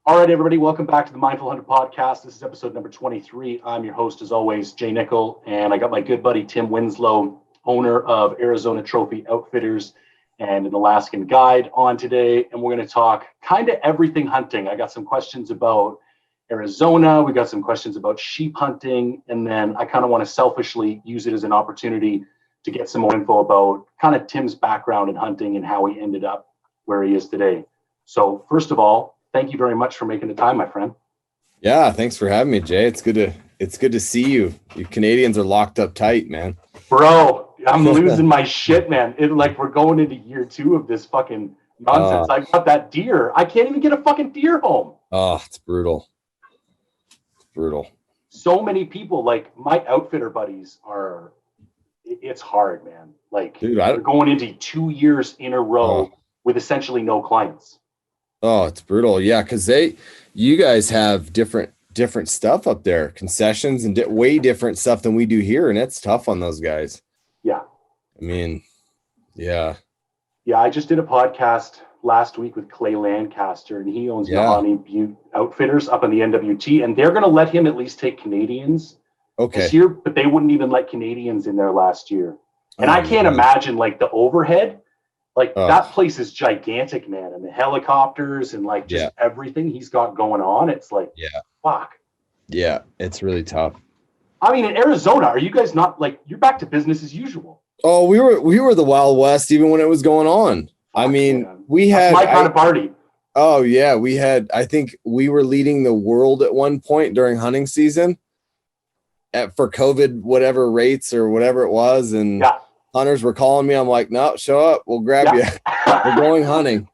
All right, everybody, welcome back to the Mindful Hunter podcast. This is episode number 23. I'm your host, as always, Jay Nickel, and I got my good buddy, Tim Winslow, owner of Arizona Trophy Outfitters and an Alaskan guide on today. And we're going to talk kind of everything hunting. I got some questions about Arizona. We got some questions about sheep hunting. And then I kind of want to selfishly use it as an opportunity to get some more info about kind of Tim's background in hunting and how he ended up where he is today. So first of all, thank you very much for making the time, my friend. Yeah, thanks for having me, Jay. It's good to see you. You Canadians are locked up tight, man. Bro, I'm losing my shit, man. We're going into year 2 of this fucking nonsense. I got that deer. I can't even get a fucking deer home. Oh, it's brutal. It's brutal. So many people, like my outfitter buddies it's hard, man. Like, dude, we're going into 2 years in a row with essentially no clients. Oh, it's brutal. Yeah, because you guys have different stuff up there, concessions and way different stuff than we do here, and it's tough on those guys. Yeah. I mean, yeah. Yeah, I just did a podcast last week with Clay Lancaster, and he owns Mahoney Butte Outfitters up in the NWT, and they're going to let him at least take Canadians this year, but they wouldn't even let Canadians in there last year. And I can't imagine, like, the overhead. Like, that place is gigantic, man. And the helicopters and, like, just everything he's got going on. It's like, fuck. Yeah, it's really tough. I mean, in Arizona, are you guys not, like, you're back to business as usual? Oh, we were the Wild West even when it was going on. Fuck, I mean, man. That's my kind of party. Oh, yeah. I think we were leading the world at one point during hunting season for COVID, whatever rates or whatever it was. And hunters were calling me. I'm like, no, show up. We'll grab you. We're going hunting.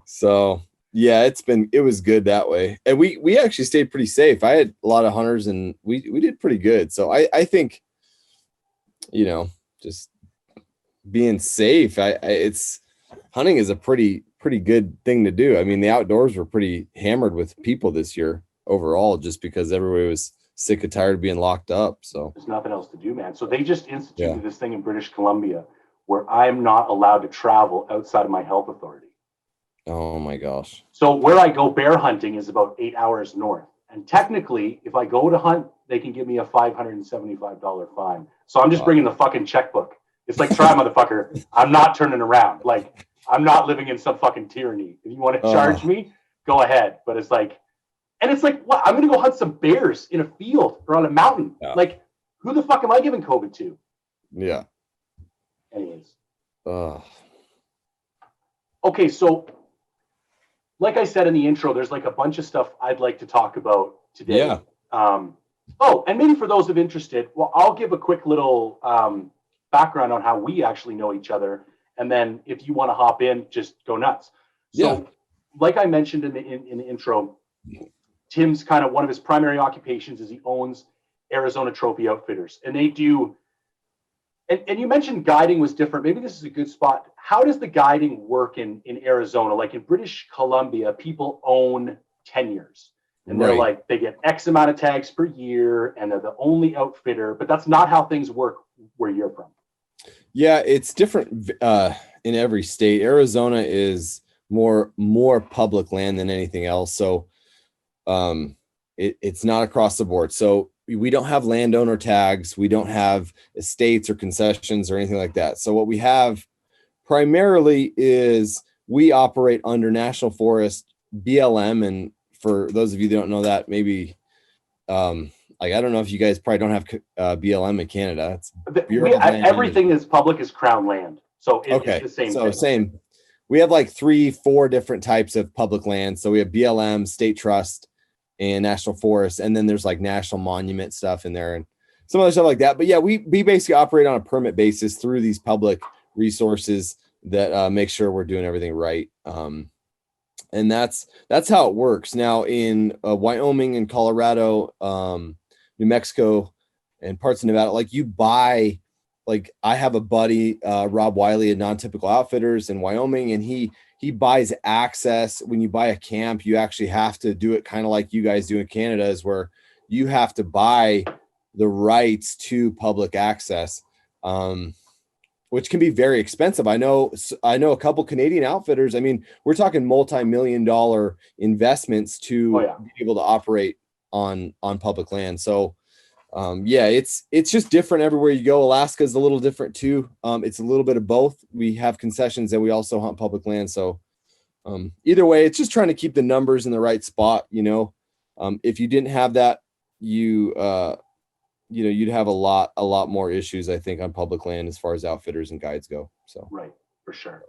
So yeah, it was good that way. And we actually stayed pretty safe. I had a lot of hunters and we did pretty good. So I think, just being safe, hunting is a pretty good thing to do. I mean, the outdoors were pretty hammered with people this year overall, just because everybody was sick and tired of being locked up. So there's nothing else to do, man. So they just instituted this thing in British Columbia where I'm not allowed to travel outside of my health authority. Oh my gosh. So where I go bear hunting is about 8 hours north. And technically, if I go to hunt, they can give me a $575 fine. So I'm just bringing the fucking checkbook. It's like, try, motherfucker. I'm not turning around. Like, I'm not living in some fucking tyranny. If you want to charge me, go ahead. But it's like, and it's like, what? I'm going to go hunt some bears in a field or on a mountain. Yeah. Like, who the fuck am I giving COVID to? Yeah. Anyways. Okay, so like I said in the intro, there's like a bunch of stuff I'd like to talk about today. Yeah. And maybe for those of interested, well, I'll give a quick little background on how we actually know each other. And then if you want to hop in, just go nuts. So like I mentioned in the intro, Tim's kind of one of his primary occupations is he owns Arizona Trophy Outfitters, and they do. And you mentioned guiding was different. Maybe this is a good spot. How does the guiding work in Arizona? Like in British Columbia, people own tenures, and they're like, they get X amount of tags per year, and they're the only outfitter. But that's not how things work where you're from. Yeah, it's different in every state. Arizona is more public land than anything else. So it's not across the board. So we don't have landowner tags. We don't have estates or concessions or anything like that. So what we have primarily is we operate under National Forest BLM. And for those of you that don't know that, maybe I don't know if you guys probably don't have BLM in Canada. It's everything is public is Crown land. So it's the same thing. Same. We have like 3-4 different types of public land. So we have BLM, state trust, and national forest. And then there's like national monument stuff in there and some other stuff like that. But yeah, we basically operate on a permit basis through these public resources that make sure we're doing everything right. And that's how it works. Now in Wyoming and Colorado, New Mexico, and parts of Nevada, like you buy, like I have a buddy, Rob Wiley at Non-Typical Outfitters in Wyoming, and he buys access. When you buy a camp, you actually have to do it kind of like you guys do in Canada, is where you have to buy the rights to public access. which can be very expensive. I know a couple Canadian outfitters. I mean, we're talking multi-million-dollar investments to be able to operate on public land. So it's just different everywhere you go. Alaska is a little different too. It's a little bit of both. We have concessions and we also hunt public land. So either way, it's just trying to keep the numbers in the right spot. If you didn't have that, you'd have a lot more issues, I think, on public land as far as outfitters and guides go. So right, for sure.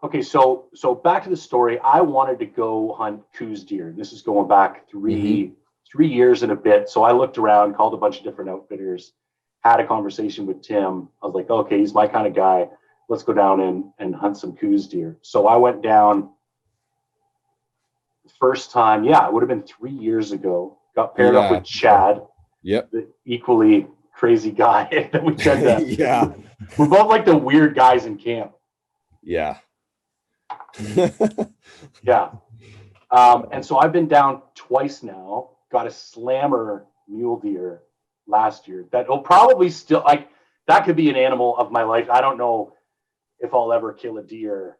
Okay, so back to the story. I wanted to go hunt Coues deer. This is going back three years and a bit. So I looked around, called a bunch of different outfitters, had a conversation with Tim. I was like, okay, he's my kind of guy. Let's go down and hunt some Coues deer. So I went down the first time. Yeah, it would have been 3 years ago. Got paired up with Chad. Yep. The equally crazy guy that we tend to. Yeah. We're both like the weird guys in camp. Yeah. Yeah. And so I've been down twice now. Got a slammer mule deer last year that'll probably still, like, that could be an animal of my life. I don't know if I'll ever kill a deer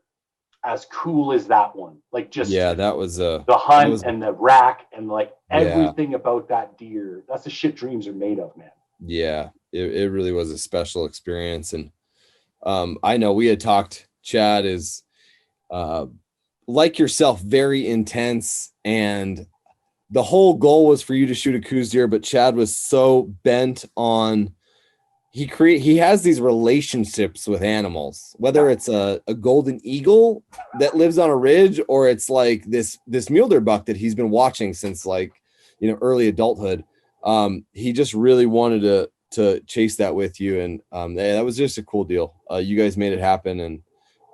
as cool as that one. Like, just that was the hunt and the rack and like everything about that deer. That's the shit dreams are made of, man. Yeah, it really was a special experience. And I know we had talked. Chad is like yourself, very intense, and the whole goal was for you to shoot a Coues deer, but Chad was so bent on he has these relationships with animals, whether it's a golden eagle that lives on a ridge, or it's like this mule deer buck that he's been watching since early adulthood. He just really wanted to chase that with you, and that was just a cool deal. You guys made it happen, and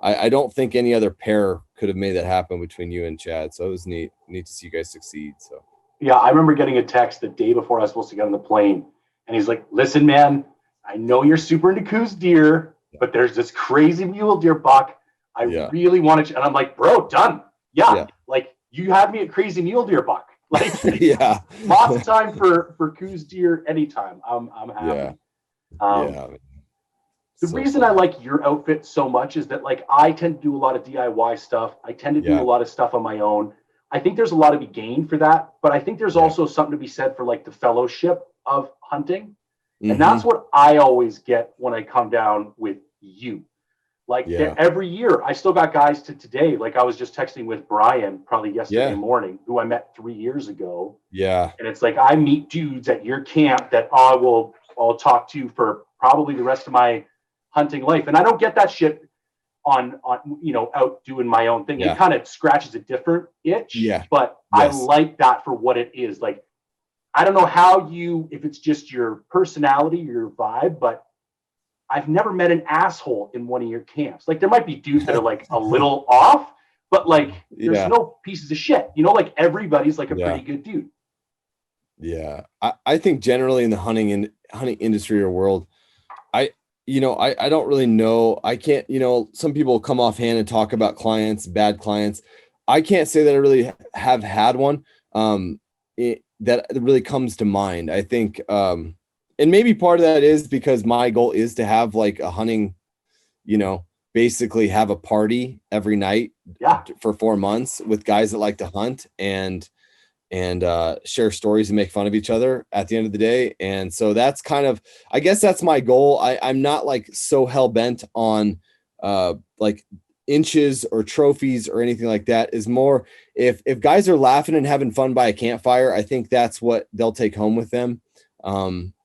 I don't think any other pair could have made that happen between you and Chad. So it was neat to see you guys succeed. So yeah, I remember getting a text the day before I was supposed to get on the plane, and he's like, "Listen, man, I know you're super into Coues deer, but there's this crazy mule deer buck. I really wanted to," and I'm like, "Bro, done. Yeah. Like, you had me at crazy mule deer buck. Like, lots of time for Coues deer anytime. I'm happy." The reason I like your outfit so much is that, like, I tend to do a lot of DIY stuff. I tend to do a lot of stuff on my own. I think there's a lot to be gained for that, but I think there's also something to be said for, like, the fellowship of hunting. And that's what I always get when I come down with you. Like, every year, I still got guys to today. Like, I was just texting with Brian probably yesterday morning, who I met 3 years ago. Yeah. And it's like, I meet dudes at your camp that I'll talk to for probably the rest of my hunting life. And I don't get that shit on out doing my own thing. It kind of scratches a different itch. But I like that for what it is. Like, I don't know if it's just your personality, your vibe, but I've never met an asshole in one of your camps. Like, there might be dudes that are like a little off, but like, there's no pieces of shit. Like, everybody's like a pretty good dude. Yeah. I think generally in the hunting industry or world, I don't really know. I can't, some people come offhand and talk about clients, bad clients. I can't say that I really have had one that really comes to mind. I think, and maybe part of that is because my goal is to have like a hunting, basically have a party every night for 4 months with guys that like to hunt and share stories and make fun of each other at the end of the day. And so that's kind of, I guess that's my goal. I'm not like so hell bent on like inches or trophies or anything like that. Is more if guys are laughing and having fun by a campfire, I think that's what they'll take home with them.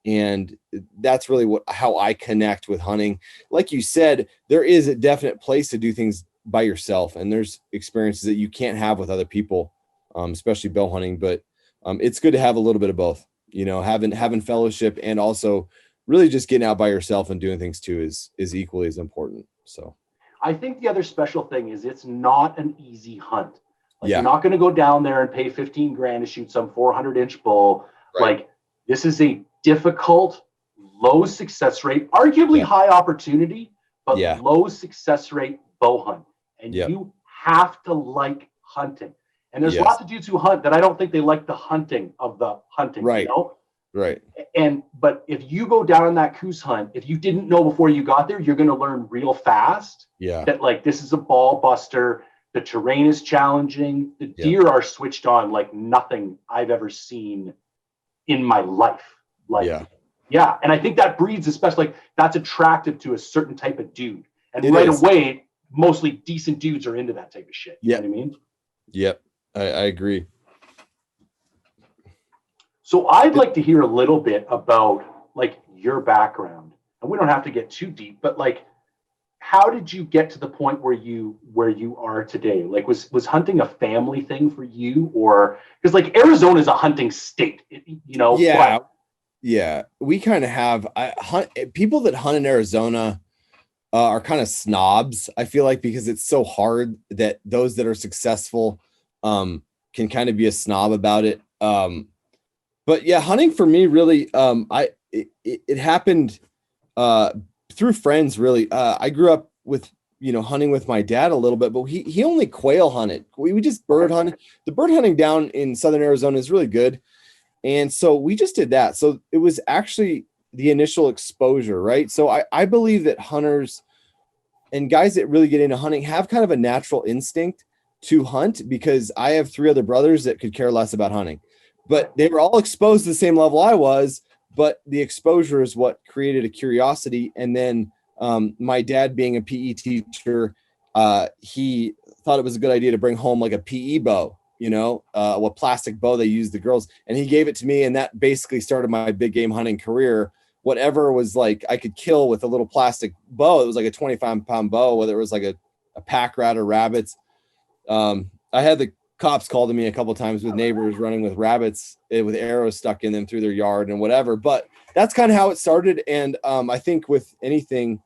And that's really how I connect with hunting. Like you said, there is a definite place to do things by yourself, and there's experiences that you can't have with other people. Especially bow hunting, but it's good to have a little bit of both, having fellowship and also really just getting out by yourself and doing things too is equally as important. So I think the other special thing is it's not an easy hunt. Like, you're not going to go down there and pay 15 grand to shoot some 400-inch bull. Right. Like, this is a difficult, low success rate, arguably high opportunity, but low success rate bow hunt. And you have to like hunting. And there's lots of dudes who hunt that I don't think they like the hunting of the hunting. Right. Right. But if you go down on that Coues hunt, if you didn't know before you got there, you're going to learn real fast Yeah. that like this is a ball buster. The terrain is challenging. The deer are switched on like nothing I've ever seen in my life. Like, yeah. And I think that breeds, especially like that's attractive to a certain type of dude. And It right is. away, mostly decent dudes are into that type of shit. You know what I mean? Yep. I agree. So I'd like to hear a little bit about like your background. And we don't have to get too deep, but like how did you get to the point where you are today? Like was hunting a family thing for you, or because like Arizona is a hunting state, you know? Yeah. But yeah. We kind of have people that hunt in Arizona are kind of snobs, I feel like, because it's so hard that those that are successful can kind of be a snob about it. But yeah, hunting for me really, it happened through friends. Really, I grew up with hunting with my dad a little bit, but he only quail hunted. We just bird hunted. The bird hunting down in southern Arizona is really good, and so we just did that. So it was actually the initial exposure, right? So I believe that hunters and guys that really get into hunting have kind of a natural instinct to hunt, because I have 3 other brothers that could care less about hunting. But they were all exposed to the same level I was, but the exposure is what created a curiosity. And then my dad, being a PE teacher, he thought it was a good idea to bring home like a PE bow, what plastic bow they used, the girls. And he gave it to me. And that basically started my big game hunting career. Whatever was like I could kill with a little plastic bow. It was like a 25-pound bow, whether it was like a pack rat or rabbits. I had the cops called to me a couple of times with neighbors running with rabbits with arrows stuck in them through their yard and whatever. But that's kind of how it started. And I think with anything,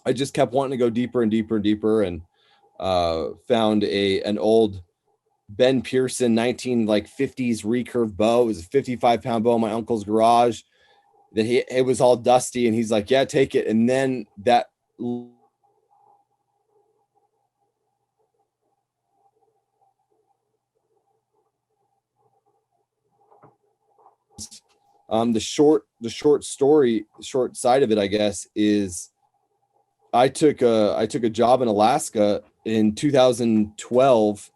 I just kept wanting to go deeper and deeper and deeper, and found an old Ben Pearson 1950s recurve bow. It was a 55-pound bow in my uncle's garage. That it was all dusty, and he's like, "Yeah, take it." And then that the short side of it, I guess, is I took a job in Alaska in 2012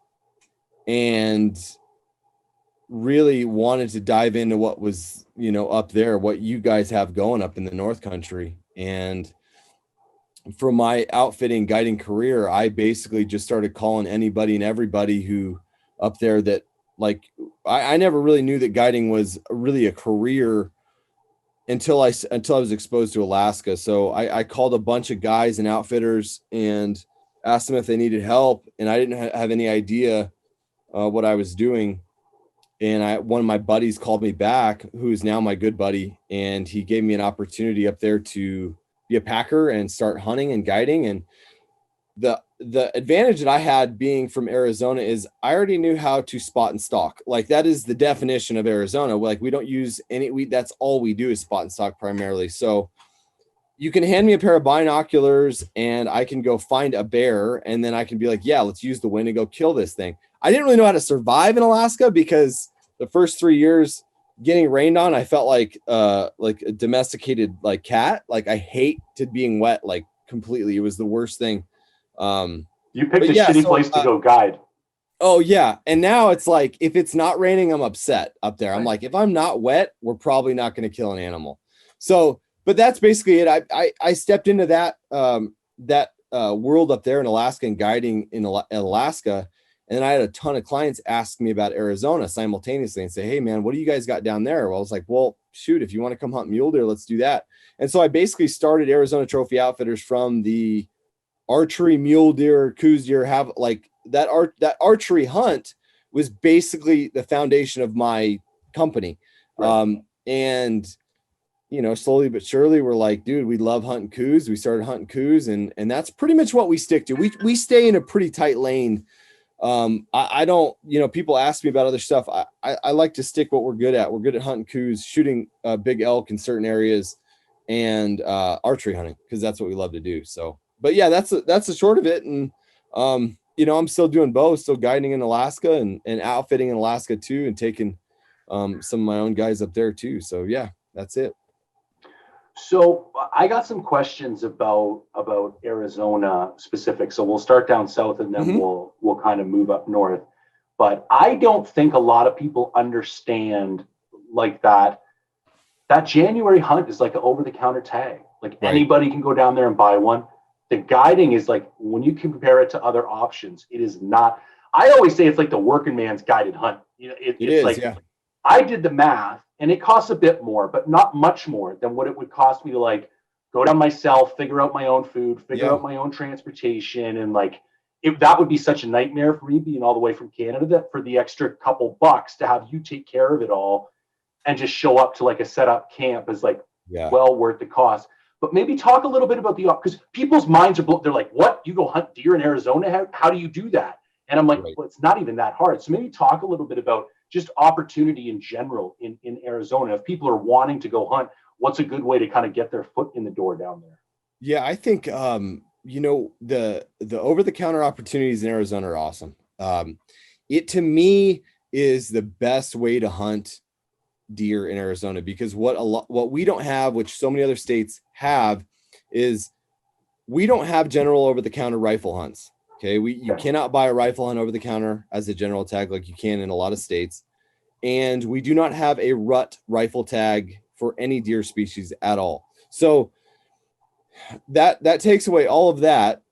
and really wanted to dive into what was, up there, what you guys have going up in the North Country. And from my outfitting guiding career, I basically just started calling anybody and everybody who up there that like, I never really knew that guiding was really a career until I was exposed to Alaska. So I called a bunch of guys and outfitters and asked them if they needed help. And I didn't have any idea what I was doing. And one of my buddies called me back, who's now my good buddy. And he gave me an opportunity up there to be a packer and start hunting and guiding. And the advantage that I had being from Arizona is I already knew how to spot and stalk. Like that is the definition of Arizona. Like we don't use that's all we do is spot and stalk primarily. So you can hand me a pair of binoculars and I can go find a bear, and then I can be like, yeah, let's use the wind and go kill this thing. I didn't really know how to survive in Alaska because the first 3 years getting rained on, I felt like a domesticated like cat. Like I hated being wet, like completely. It was the worst thing. You picked a shitty place to go guide. Oh yeah. And now it's like, if it's not raining, I'm upset up there. I'm like, if I'm not wet, we're probably not going to kill an animal. So, but that's basically it. I stepped into that world up there in Alaska and guiding in Alaska. And then I had a ton of clients ask me about Arizona simultaneously and say, hey man, what do you guys got down there? Well, I was like, well, shoot, if you want to come hunt mule deer, let's do that. And so I basically started Arizona Trophy Outfitters from the archery, mule deer, Coues deer, have like that archery hunt was basically the foundation of my company. Right. And slowly but surely we're like, dude, we love hunting Coues. We started hunting Coues, and that's pretty much what we stick to. We stay in a pretty tight lane. I don't, people ask me about other stuff. I like to stick what we're good at. We're good at hunting Coues, shooting big elk in certain areas, and archery hunting, because that's what we love to do. So, but yeah, that's the short of it. And, I'm still doing both, still guiding in Alaska and outfitting in Alaska too, and taking some of my own guys up there too. So yeah, that's it. So I got some questions about Arizona specific. So we'll start down south and then we'll kind of move up north. But I don't think a lot of people understand like that January hunt is like an over-the-counter tag. Like anybody can go down there and buy one. The guiding is like, when you compare it to other options, it is not. I always say it's like the working man's guided hunt. You know, it's is, like, yeah. I did the math and it costs a bit more, but not much more than what it would cost me to like go down myself, figure out my own food, figure out my own transportation. And like, that would be such a nightmare for me being all the way from Canada, that for the extra couple bucks to have you take care of it all and just show up to like a set up camp is like well worth the cost. But maybe talk a little bit about because people's minds are they're like, what? You go hunt deer in Arizona? How do you do that? And I'm like, well, it's not even that hard. So maybe talk a little bit about just opportunity in general in Arizona. If people are wanting to go hunt, what's a good way to kind of get their foot in the door down there? Yeah, I think you know, the over-the-counter opportunities in Arizona are awesome. It to me is the best way to hunt deer in Arizona, because what we don't have, which so many other states have, is we don't have general over-the-counter rifle hunts. Okay, you cannot buy a rifle hunt over the counter as a general tag like you can in a lot of states, and we do not have a rut rifle tag for any deer species at all. So that takes away all of that.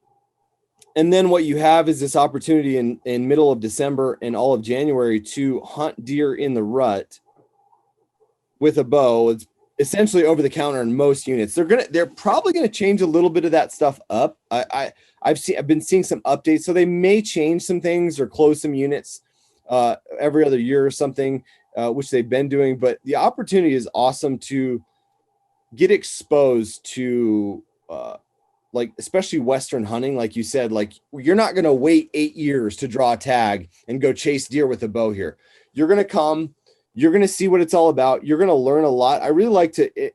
And then what you have is this opportunity in middle of December and all of January to hunt deer in the rut with a bow. It's essentially over the counter in most units. They're probably gonna change a little bit of that stuff up. I've been seeing some updates, so they may change some things or close some units every other year or something, which they've been doing. But the opportunity is awesome to get exposed to like especially Western hunting. Like you said, like you're not going to wait 8 years to draw a tag and go chase deer with a bow here. You're going to come, you're going to see what it's all about. You're going to learn a lot. I really like to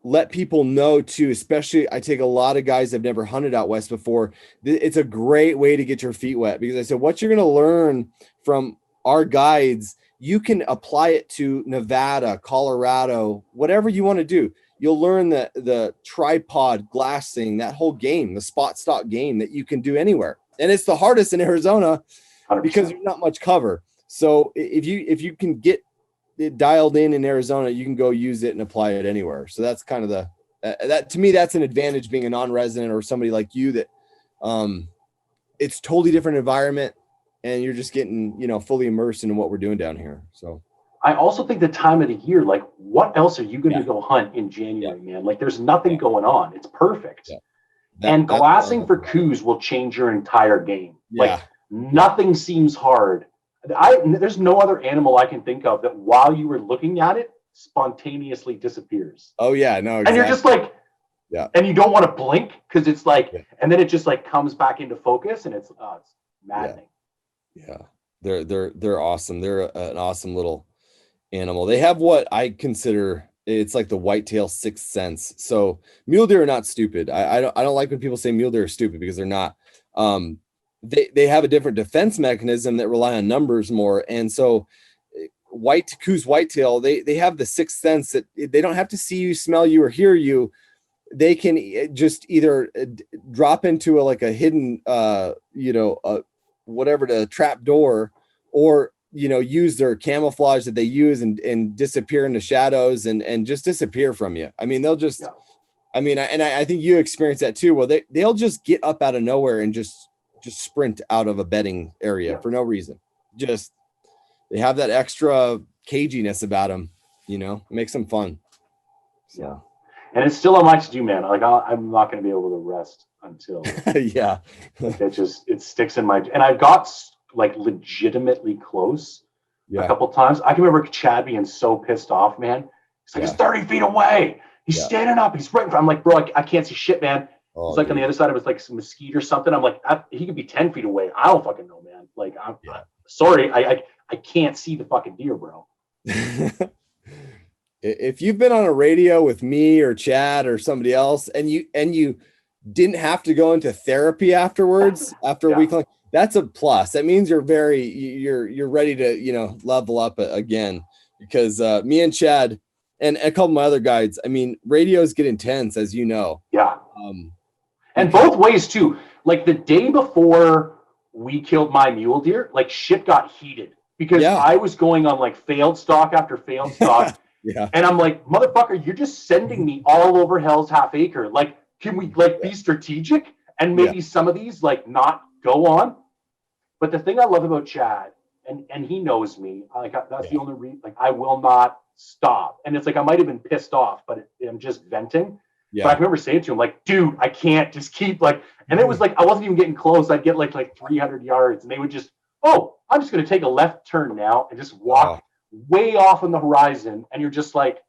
let people know too, especially I take a lot of guys that have never hunted out West before. It's a great way to get your feet wet, because I said, what you're going to learn from our guides, you can apply it to Nevada, Colorado, whatever you want to do. You'll learn the tripod glassing, that whole game, the spot stock game that you can do anywhere. And it's the hardest in Arizona 100%. Because there's not much cover. So if you can get it dialed in Arizona, you can go use it and apply it anywhere. So that's kind of that to me, that's an advantage being a non-resident or somebody like you that it's totally different environment and you're just getting, fully immersed in what we're doing down here. So I also think the time of the year, like what else are you going to go hunt in January, man? Like there's nothing going on. It's perfect. And glassing for coues will change your entire game. Like nothing seems hard. There's no other animal I can think of that while you were looking at it spontaneously disappears. Oh yeah, no, exactly. And you're just like, and you don't want to blink because it's like, and then it just like comes back into focus and it's maddening. Yeah, they're awesome. They're an awesome little animal. They have what I consider, it's like the whitetail sixth sense. So mule deer are not stupid. I don't like when people say mule deer are stupid, because they're not. They have a different defense mechanism that rely on numbers more. And so coues whitetail, they have the sixth sense that they don't have to see you, smell you, or hear you. They can just either drop into a hidden, whatever, the trap door, or, use their camouflage that they use and disappear into shadows and just disappear from you. I mean, they'll just, I think you experience that too. Well, they'll just get up out of nowhere and just sprint out of a bedding area for no reason. Just, they have that extra caginess about them, it makes them fun. So. Yeah. And it's still on my to-do, man. Like I'm not going to be able to rest until it sticks in my, and I've got like legitimately close a couple times. I can remember Chad being so pissed off, man. He's like, he's 30 feet away. He's standing up. He's right in front. I'm like, bro, I can't see shit, man. It's like on the other side, it was like some mesquite or something. I'm like, he could be 10 feet away. I don't fucking know, man. Like, I'm sorry. I can't see the fucking deer, bro. If you've been on a radio with me or Chad or somebody else, and you didn't have to go into therapy afterwards, after a week long, that's a plus. That means you're ready to, level up again, because me and Chad and a couple of my other guides, I mean, radios get intense, as you know. Yeah. And both ways too. Like the day before we killed my mule deer, like shit got heated because I was going on like failed stock after failed stock. Yeah. And I'm like, motherfucker, you're just sending me all over Hell's Half Acre. Like, can we like be strategic and maybe some of these like not go on? But the thing I love about Chad, and he knows me, like that's the only reason, like I will not stop. And it's like I might have been pissed off, but I'm just venting. Yeah. But I remember saying to him, like, dude, I can't just keep like, and it was like I wasn't even getting close. I'd get like 300 yards, and they would just, oh, I'm just gonna take a left turn now and just walk way off on the horizon. And you're just like,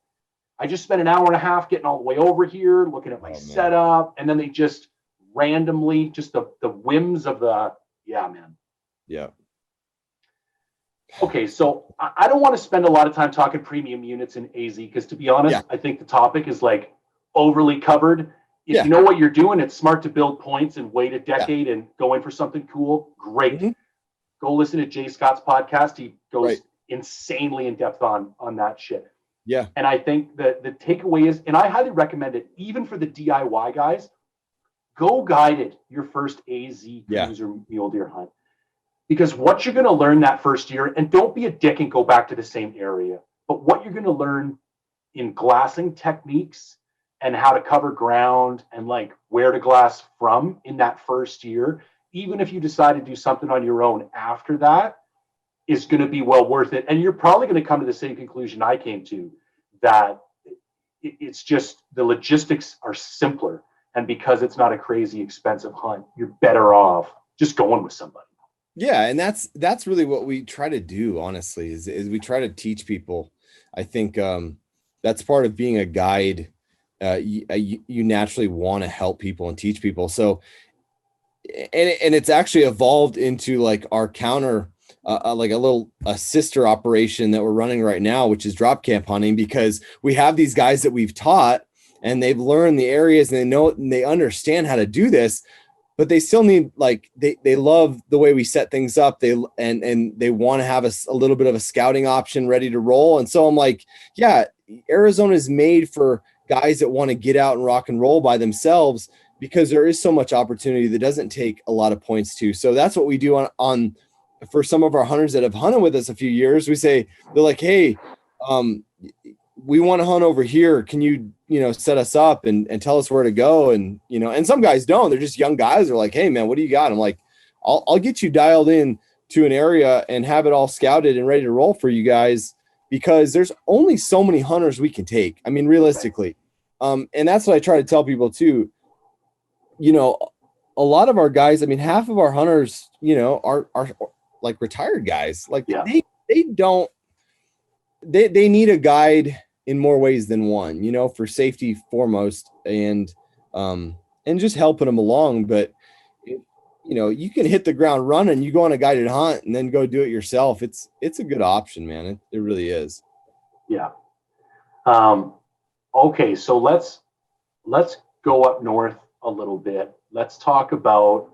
I just spent an hour and a half getting all the way over here, looking at my setup, and then they just randomly, just the whims of the man. Yeah. Okay, so I don't want to spend a lot of time talking premium units in AZ because, to be honest, I think the topic is like overly covered. If you know what you're doing, it's smart to build points and wait a decade and go in for something cool. Great. Go listen to Jay Scott's podcast. He goes insanely in depth on that shit. Yeah. And I think that the takeaway is, and I highly recommend it, even for the DIY guys, go guided your first AZ cruiser mule deer hunt. Because what you're going to learn that first year, and don't be a dick and go back to the same area, but what you're going to learn in glassing techniques and how to cover ground and like where to glass from in that first year, even if you decide to do something on your own after that, is going to be well worth it. And you're probably going to come to the same conclusion I came to, that it's just the logistics are simpler. And because it's not a crazy expensive hunt, you're better off just going with somebody. Yeah. And that's really what we try to do, honestly, is we try to teach people. I think that's part of being a guide. You naturally want to help people and teach people. So, and it's actually evolved into like our counter, like a sister operation that we're running right now, which is drop camp hunting, because we have these guys that we've taught and they've learned the areas and they know and they understand how to do this, but they still need, like, they love the way we set things up. They want to have a little bit of a scouting option ready to roll. And so I'm like, yeah, Arizona is made for guys that want to get out and rock and roll by themselves, because there is so much opportunity that doesn't take a lot of points to. So that's what we do on for some of our hunters that have hunted with us a few years. We say, they're like, hey, we want to hunt over here. Can you set us up and tell us where to go? And, and some guys don't, they're just young guys. They're like, hey man, what do you got? I'm like, I'll get you dialed in to an area and have it all scouted and ready to roll for you guys, because there's only so many hunters we can take. I mean, realistically. And that's what I try to tell people too. A lot of our guys, I mean, half of our hunters, are like retired guys. Like they need a guide in more ways than one, for safety foremost, and just helping them along. But you can hit the ground running, you go on a guided hunt and then go do it yourself. It's a good option, man. It really is. Yeah. Okay. So let's go up north a little bit. Let's talk about,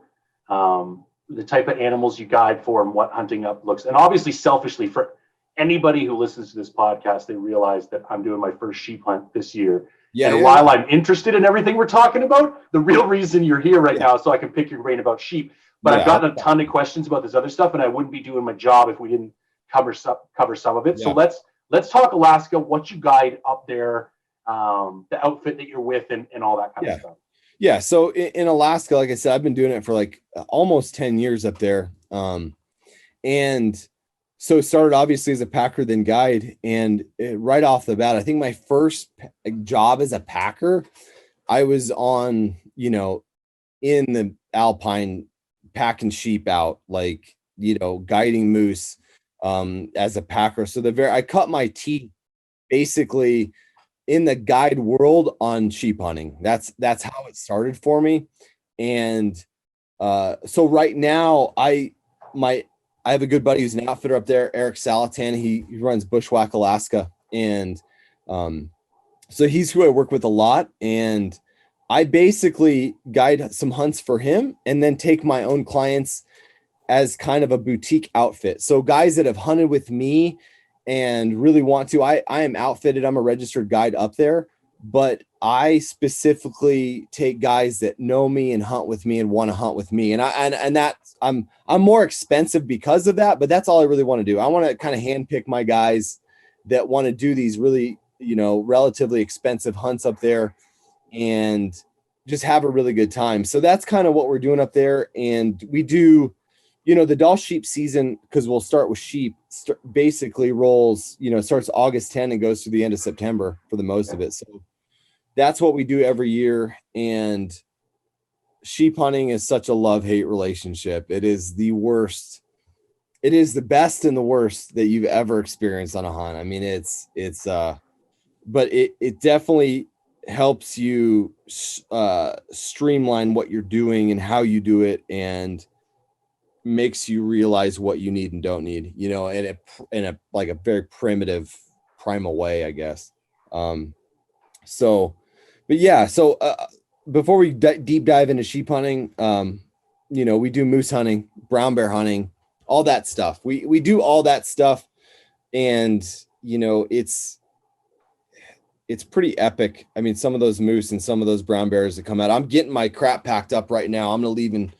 the type of animals you guide for and what hunting up looks. And obviously, selfishly, for anybody who listens to this podcast, they realize that I'm doing my first sheep hunt this year. While I'm interested in everything we're talking about, the real reason you're here right now is so I can pick your brain about sheep. But I've gotten a ton of questions about this other stuff, and I wouldn't be doing my job if we didn't cover some of it. So let's talk Alaska, what you guide up there, the outfit that you're with, and all that kind of stuff. Yeah. So in Alaska, like I said, I've been doing it for like almost 10 years up there. And so it started obviously as a packer, then guide. And right off the bat, I think my first job as a packer, I was on, in the Alpine packing sheep out, like, guiding moose as a packer. So I cut my teeth basically in the guide world on sheep hunting. That's how it started for me. And so right now I have a good buddy who's an outfitter up there, Eric Salatan. He runs Bushwhack Alaska. And so he's who I work with a lot. And I basically guide some hunts for him and then take my own clients as kind of a boutique outfit. So guys that have hunted with me and really want to, I am outfitted. I'm a registered guide up there, but I specifically take guys that know me and hunt with me and want to hunt with me. And that's, I'm more expensive because of that, but that's all I really want to do. I want to kind of handpick my guys that want to do these really, relatively expensive hunts up there and just have a really good time. So that's kind of what we're doing up there. And we do, the Dall sheep season, because we'll start with sheep, basically rolls, starts August 10 and goes through the end of September for the most of it. So that's what we do every year. And sheep hunting is such a love-hate relationship. It is the worst. It is the best and the worst that you've ever experienced on a hunt. I mean, but it definitely helps you streamline what you're doing and how you do it, and makes you realize what you need and don't need, in a like a very primitive, primal way, I guess. Before we deep dive into sheep hunting, we do moose hunting, brown bear hunting, all that stuff. We do all that stuff, and it's pretty epic. I mean, some of those moose and some of those brown bears that come out. I'm getting my crap packed up right now. I'm gonna leave in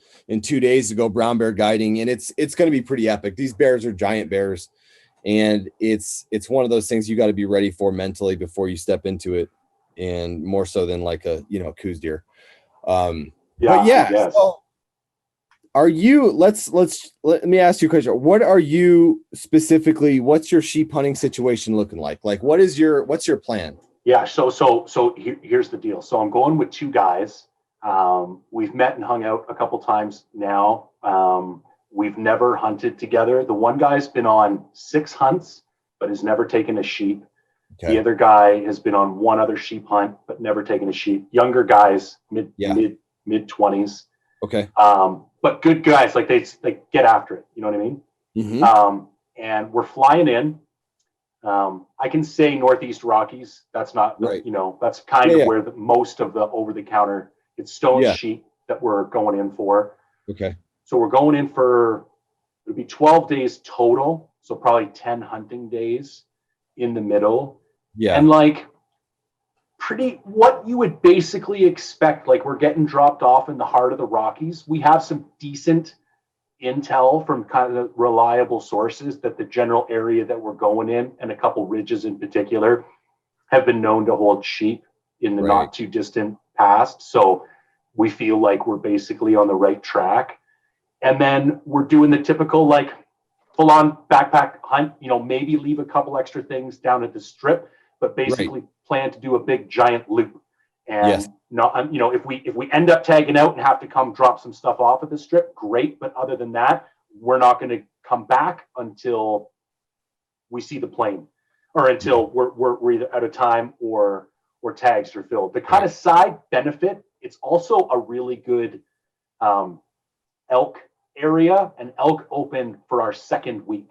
2 days to go brown bear guiding, and it's gonna be pretty epic. These bears are giant bears, and it's one of those things you got to be ready for mentally before you step into it, and more so than like a Coues deer. So are you? Let me ask you a question. What are you specifically? What's your sheep hunting situation looking like? Like, what's your plan? Yeah. So here's the deal. So I'm going with two guys. We've met and hung out a couple times now. We've never hunted together. The one guy's been on 6 hunts, but has never taken a sheep. Okay. The other guy has been on one other sheep hunt, but never taken a sheep. Younger guys, mid 20s. Okay. But good guys, like they get after it. You know what I mean? Mm-hmm. And we're flying in. I can say Northeast Rockies. That's not, right. That's kind of where most of the over-the-counter, it's stone sheep that we're going in for. Okay. So we're going in for, it'll be 12 days total. So probably 10 hunting days in the middle. Yeah. And what you would basically expect, like we're getting dropped off in the heart of the Rockies. We have some decent intel from kind of reliable sources that the general area that we're going in, and a couple ridges in particular, have been known to hold sheep in the not too distant past. So we feel like we're basically on the right track. And then we're doing the typical full on backpack hunt, maybe leave a couple extra things down at the strip, but basically plan to do a big giant loop. And if we end up tagging out and have to come drop some stuff off at the strip, great. But other than that, we're not going to come back until we see the plane, or until we're either out of time or tags are filled. The kind of side benefit, it's also a really good elk area, and elk open for our second week.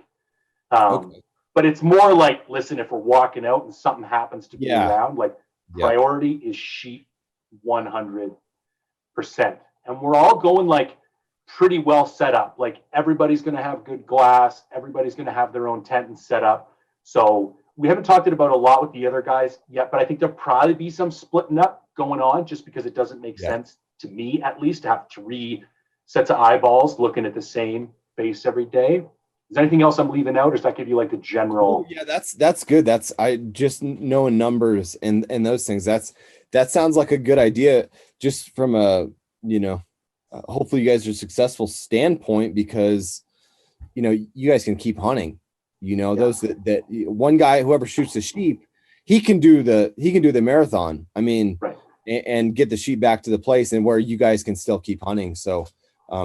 But it's more like, listen, if we're walking out and something happens to be around, priority is sheep 100%. And we're all going pretty well set up. Everybody's going to have good glass. Everybody's going to have their own tent and set up. So we haven't talked about a lot with the other guys yet, but I think there'll probably be some splitting up going on, just because it doesn't make sense to me, at least, to have 3 sets of eyeballs looking at the same base every day. Is there anything else I'm leaving out, or does that give you the general? Yeah, that's good. I just knowing numbers and those things. That sounds like a good idea, just from a hopefully you guys are successful standpoint, because you guys can keep hunting. Those that one guy, whoever shoots the sheep, he can do the marathon. I mean, and get the sheep back to the place, and where you guys can still keep hunting. So.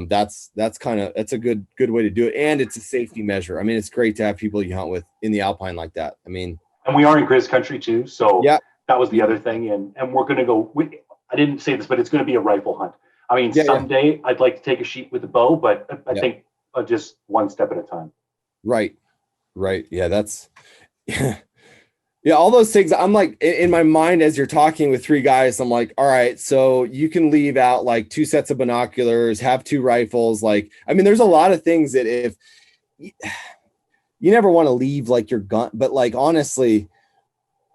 That's a good way to do it, and it's a safety measure. I mean, it's great to have people you hunt with in the Alpine like that. I mean, and we are in Grizz country too, so that was the other thing. And we're gonna go. I didn't say this, but it's gonna be a rifle hunt. I mean, someday I'd like to take a sheep with a bow, but I think just one step at a time. Right. Yeah, that's Yeah, all those things. I'm like in my mind as you're talking with three guys, I'm like, all right, so you can leave out like 2 sets of binoculars, have 2 rifles. Like, I mean, there's a lot of things that if you never want to leave like your gun, but like honestly,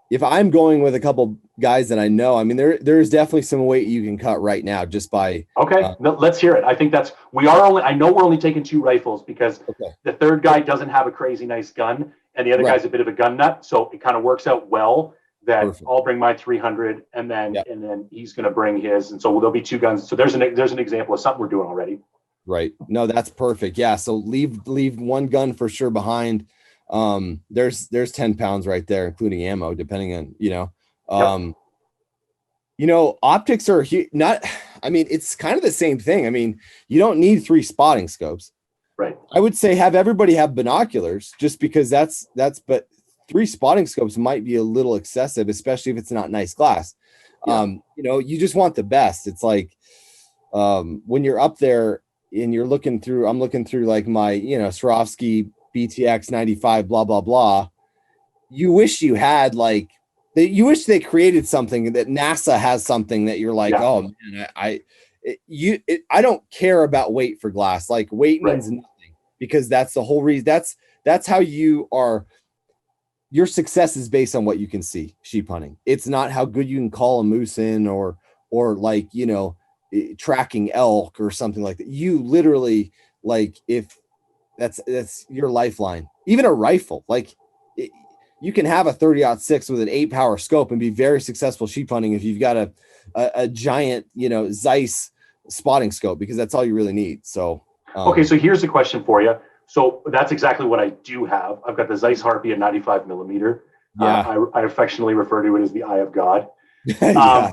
if I'm going with a couple guys that I know, I mean, there's definitely some weight you can cut right now just by. Okay, no, let's hear it. I think I know we're only taking 2 rifles because Okay. the third guy doesn't have a crazy nice gun and the other Right. guy's a bit of a gun nut. So it kind of works out well that Perfect. I'll bring my 300 and Yeah. then he's going to bring his. And so there'll be 2 guns. So there's an example of something we're doing already. Right. No, that's perfect. Yeah. So leave one gun for sure behind. There's 10 pounds right there, including ammo, depending on, optics are not, I mean, it's kind of the same thing. I mean, you don't need 3 spotting scopes. Right. I would say have everybody have binoculars just because but 3 spotting scopes might be a little excessive, especially if it's not nice glass. Yeah. You just want the best. It's like, when you're up there and I'm looking through like my, Swarovski BTX 95, blah, blah, blah. You wish you had like, you wish they created something that NASA has something that you're like, oh man, I don't care about weight for glass. Like weight means nothing because that's the whole reason. That's how your success is based on what you can see sheep hunting. It's not how good you can call a moose in or like, tracking elk or something like that. You literally like, if that's your lifeline, even a rifle, like you can have a 30-06 with an 8-power scope and be very successful sheep hunting if you've got a giant, Zeiss spotting scope, because that's all you really need. So, okay. So here's a question for you. So that's exactly what I do have. I've got the Zeiss Harpy at 95 millimeter. Yeah. I affectionately refer to it as the Eye of God. Yeah.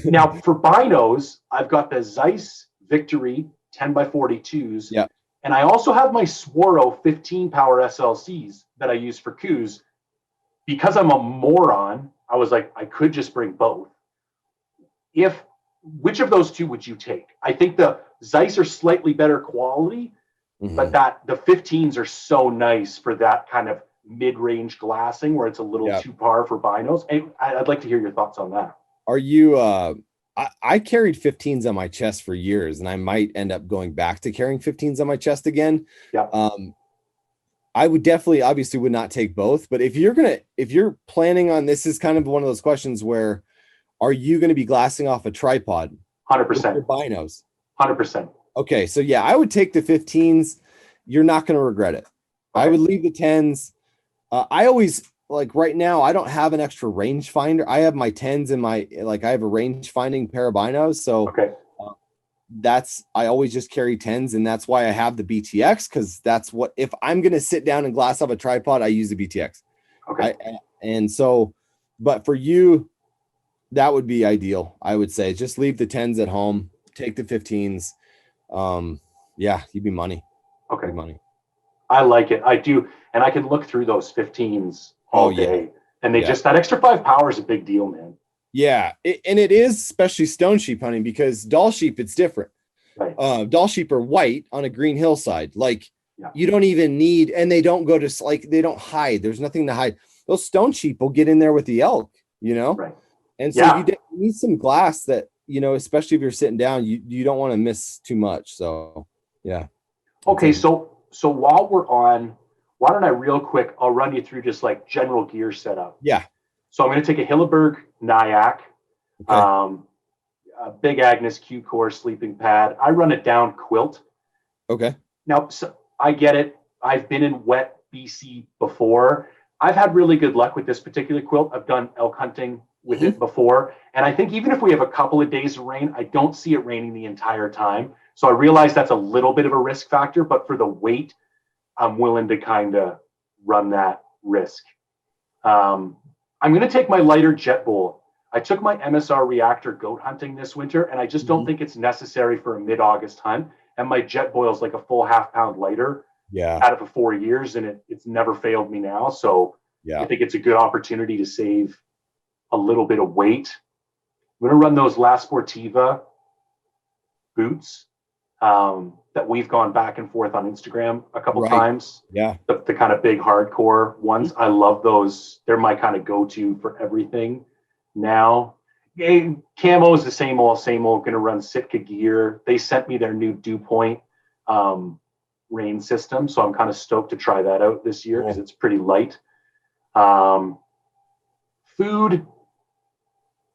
Now for binos, I've got the Zeiss Victory 10x42s. Yeah. And I also have my Swaro 15 power SLCs that I use for coups. Because I'm a moron, I was like, I could just bring both. Which of those 2 would you take? I think the Zeiss are slightly better quality, but the 15s are so nice for that kind of mid-range glassing where it's a little too par for binos. And I'd like to hear your thoughts on that. Are you I carried 15s on my chest for years, and I might end up going back to carrying 15s on my chest again. Yeah. I would obviously would not take both, but if you're planning on, this is kind of one of those questions where, are you going to be glassing off a tripod? 100%. Binos. 100%. Okay. So yeah, I would take the 15s. You're not going to regret it. Okay. I would leave the 10s. I always, like right now, I don't have an extra range finder. I have my 10s in I have a range finding pair of binos. So okay. I always just carry 10s, and that's why I have the BTX, because that's what, if I'm going to sit down and glass off a tripod, I use the BTX. Okay. And so, but for you, that would be ideal. I would say just leave the 10s at home, take the 15s. Yeah, you'd be money. Okay. Money. I like it. I do. And I can look through those 15s all day. And they just, that extra 5 power is a big deal, man. Yeah. And it is, especially stone sheep hunting, because doll sheep, it's different. Right. Doll sheep are white on a green hillside. Like you don't even need, and they don't go to, like, they don't hide. There's nothing to hide. Those stone sheep will get in there with the elk, Right. And so you need some glass that, especially if you're sitting down, you don't want to miss too much. So, yeah. Okay. So while we're on, why don't I real quick, I'll run you through just like general gear setup. Yeah. So I'm going to take a Hilleberg Nyack, a Big Agnes Q-Core sleeping pad. I run a down quilt. Okay. Now, so I get it. I've been in wet BC before. I've had really good luck with this particular quilt. I've done elk hunting with it before. And I think even if we have a couple of days of rain, I don't see it raining the entire time. So I realize that's a little bit of a risk factor, but for the weight, I'm willing to kind of run that risk. I'm going to take my lighter jet bowl. I took my MSR reactor goat hunting this winter, and I just don't think it's necessary for a mid-August hunt. And my jet boil is like a full half-pound lighter out of 4 years, and it's never failed me now. So I think it's a good opportunity to save a little bit of weight. I'm going to run those La Sportiva boots. that we've gone back and forth on Instagram a couple Right. times. Yeah. The kind of big hardcore ones. I love those. They're my kind of go-to for everything now. Yeah, camo is the same old. Gonna run Sitka gear. They sent me their new Dew Point rain system, so I'm kind of stoked to try that out this year because it's pretty light. Food,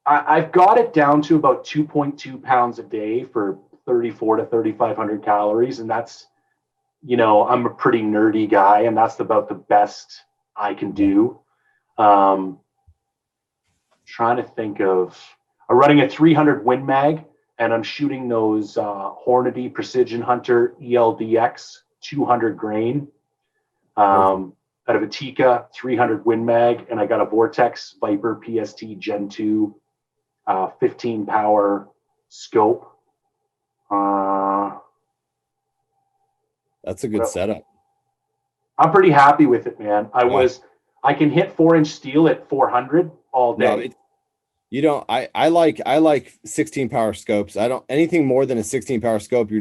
I've got it down to about 2.2 pounds a day for 34 to 3,500 calories, and that's, I'm a pretty nerdy guy, and that's about the best I can do. Trying to think of, I'm running a 300 Win Mag, and I'm shooting those Hornady Precision Hunter ELDX 200 grain out of a Tikka 300 Win Mag, and I got a Vortex Viper PST Gen 2 15 power scope. That's a good setup. I'm pretty happy with it, man. I can hit 4-inch steel at 400 all day. No, I like 16 power scopes. I don't, anything more than a 16 power scope,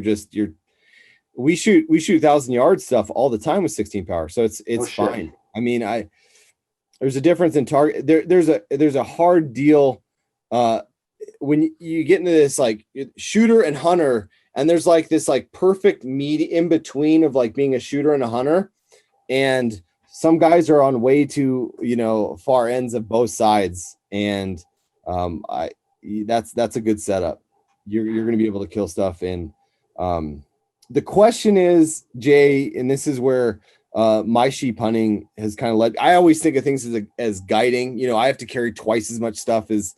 we shoot 1,000 yard stuff all the time with 16 power. So it's fine. Shit. I mean, there's a difference in target. There's a hard deal when you get into this like shooter and hunter, and there's like this like perfect meet in between of like being a shooter and a hunter. And some guys are on way too, far ends of both sides. And that's a good setup. You're going to be able to kill stuff. And the question is, Jay, and this is where my sheep hunting has kind of led. I always think of things as guiding. I have to carry twice as much stuff as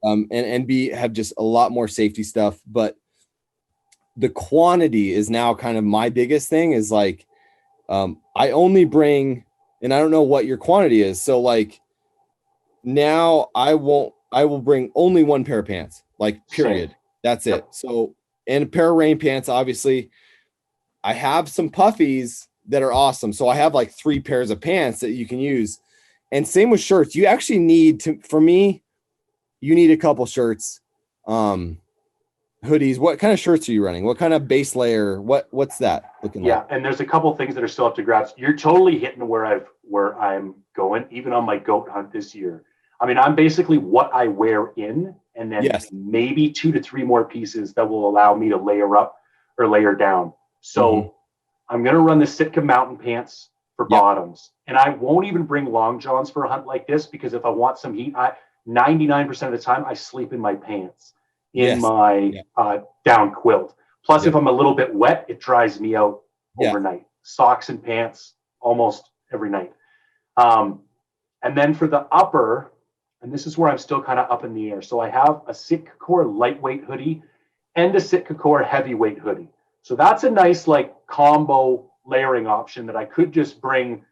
and have just a lot more safety stuff. But the quantity is now kind of my biggest thing. Is like I only bring, and I don't know what your quantity is. So like now I will bring only one pair of pants, like period. Same. That's it. So, and a pair of rain pants, obviously. I have some puffies that are awesome. So I have like 3 pairs of pants that you can use. And same with shirts. You actually need to, for me, you need a couple shirts, hoodies. What kind of shirts are you running? What kind of base layer? What's that looking like? Yeah. And there's a couple things that are still up to grabs. You're totally hitting where I'm going, even on my goat hunt this year. I mean, I'm basically what I wear in, and then maybe 2 to 3 more pieces that will allow me to layer up or layer down. So I'm going to run the Sitka mountain pants for bottoms, and I won't even bring long johns for a hunt like this, because if I want some heat, 99% of the time I sleep in my pants in my down quilt. Plus, if I'm a little bit wet, it dries me out overnight. Socks and pants almost every night. And then for the upper, and this is where I'm still kind of up in the air. So I have a Sitka Core lightweight hoodie and a Sitka Core heavyweight hoodie. So that's a nice like combo layering option that I could just bring.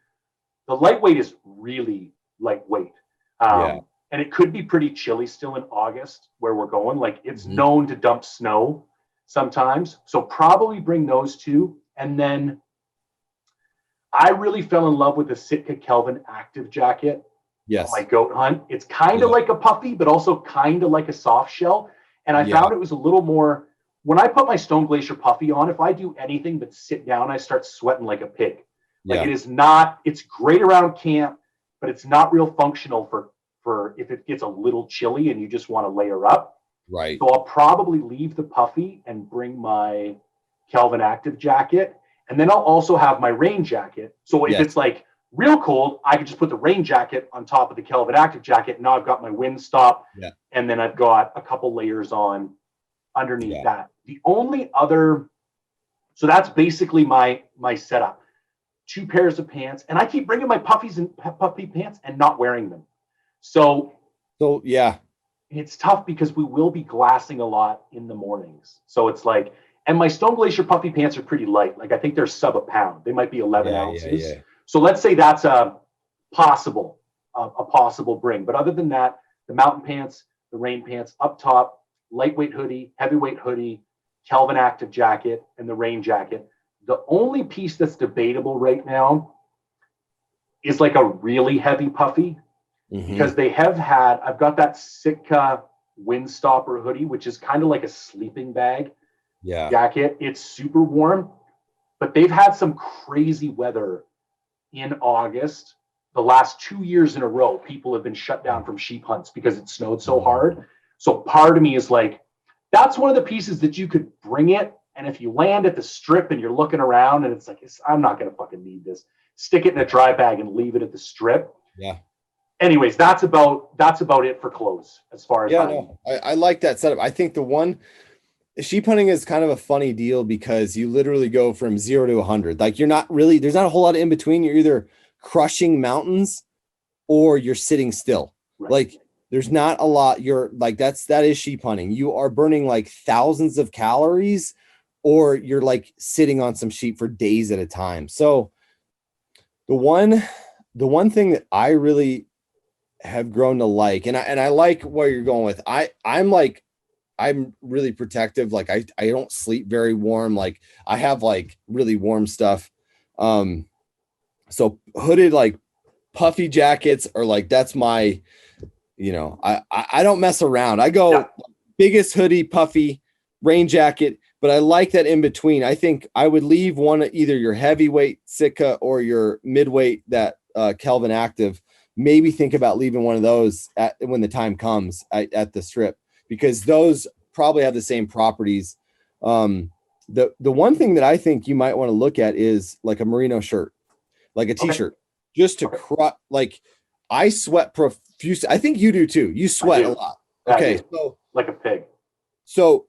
The lightweight is really lightweight. And it could be pretty chilly still in August where we're going. Like it's known to dump snow sometimes. So probably bring those 2. And then I really fell in love with the Sitka Kelvin Active Jacket. Yes. My goat hunt. It's kind of like a puffy, but also kind of like a soft shell. And I found it was a little more, when I put my Stone Glacier puffy on, if I do anything but sit down, I start sweating like a pig. Like it is not, it's great around camp, but it's not real functional for if it gets a little chilly and you just want to layer up. Right. So I'll probably leave the puffy and bring my Kelvin Active Jacket. And then I'll also have my rain jacket. So if it's like real cold, I can just put the rain jacket on top of the Kelvin Active Jacket. Now I've got my wind stop, and then I've got a couple layers on underneath that. The only other, so that's basically my setup. 2 pairs of pants, and I keep bringing my puffies and puffy pants and not wearing them. So it's tough because we will be glassing a lot in the mornings. So it's like, and my Stone Glacier puffy pants are pretty light. Like I think they're sub a pound. They might be 11 ounces. Yeah. So let's say that's a possible bring. But other than that, the mountain pants, the rain pants up top, lightweight hoodie, heavyweight hoodie, Kelvin Active Jacket, and the rain jacket. The only piece that's debatable right now is like a really heavy puffy, because they have had, I've got that Sitka Windstopper hoodie, which is kind of like a sleeping bag. jacket. It's super warm, but they've had some crazy weather in August. The last 2 years in a row, people have been shut down from sheep hunts because it snowed so hard. So part of me is like, that's one of the pieces that you could bring it. And if you land at the strip and you're looking around and it's like, I'm not going to fucking need this, stick it in a dry bag and leave it at the strip. Yeah. Anyways, that's about it for clothes as far as I like that setup. I think sheep hunting is kind of a funny deal because you literally go from 0 to 100. Like there's not a whole lot in between. You're either crushing mountains or you're sitting still. Right. Like there's not a lot. You're like, that is sheep hunting. You are burning like thousands of calories, or you're like sitting on some sheep for days at a time. So the one thing that I really have grown to like, and I like where you're going with, I'm really protective. Like I don't sleep very warm. Like I have like really warm stuff. So hooded, like puffy jackets are like, that's my, I don't mess around. I go biggest hoodie, puffy rain jacket, but I like that in between. I think I would leave one, either your heavyweight Sitka or your midweight, that Kelvin Active. Maybe think about leaving one of those when the time comes at the strip, because those probably have the same properties. The one thing that I think you might want to look at is like a merino shirt, like a t-shirt, just to like I sweat profuse. I think you do too. You sweat a lot. Okay. So like a pig. So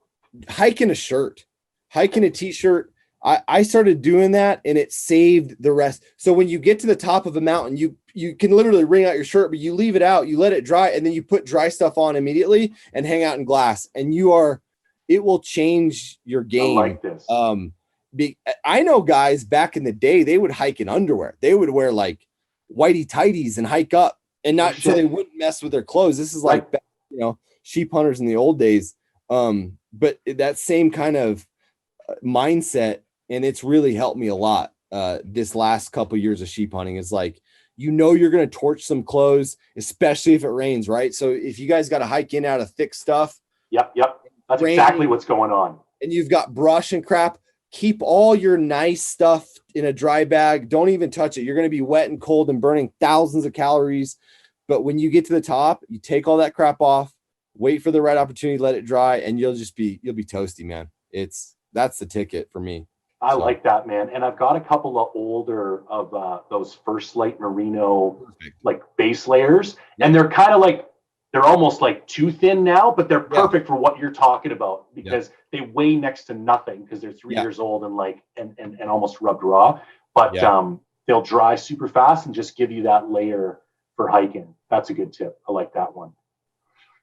hiking a t-shirt. I started doing that and it saved the rest. So when you get to the top of a mountain, you can literally wring out your shirt, but you leave it out, you let it dry, and then you put dry stuff on immediately and hang out in glass. And it will change your game. I like this. I know guys back in the day, they would hike in underwear. They would wear like whitey tighties and hike up, and not so they wouldn't mess with their clothes. This is like, sheep hunters in the old days. But that same kind of mindset, and it's really helped me a lot. This last couple of years of sheep hunting is like, you're going to torch some clothes, especially if it rains, right? So if you guys got to hike in out of thick stuff. Yep. That's exactly what's going on. And you've got brush and crap. Keep all your nice stuff in a dry bag. Don't even touch it. You're going to be wet and cold and burning thousands of calories. But when you get to the top, you take all that crap off, wait for the right opportunity, let it dry, and you'll be toasty, man. That's the ticket for me. I like that, man. And I've got a couple of older of those First Light Merino like base layers, and they're kind of like, they're almost like too thin now, but they're perfect for what you're talking about, because they weigh next to nothing because they're 3 years old and like and almost rubbed raw, but they'll dry super fast and just give you that layer for hiking. That's a good tip. I like that one.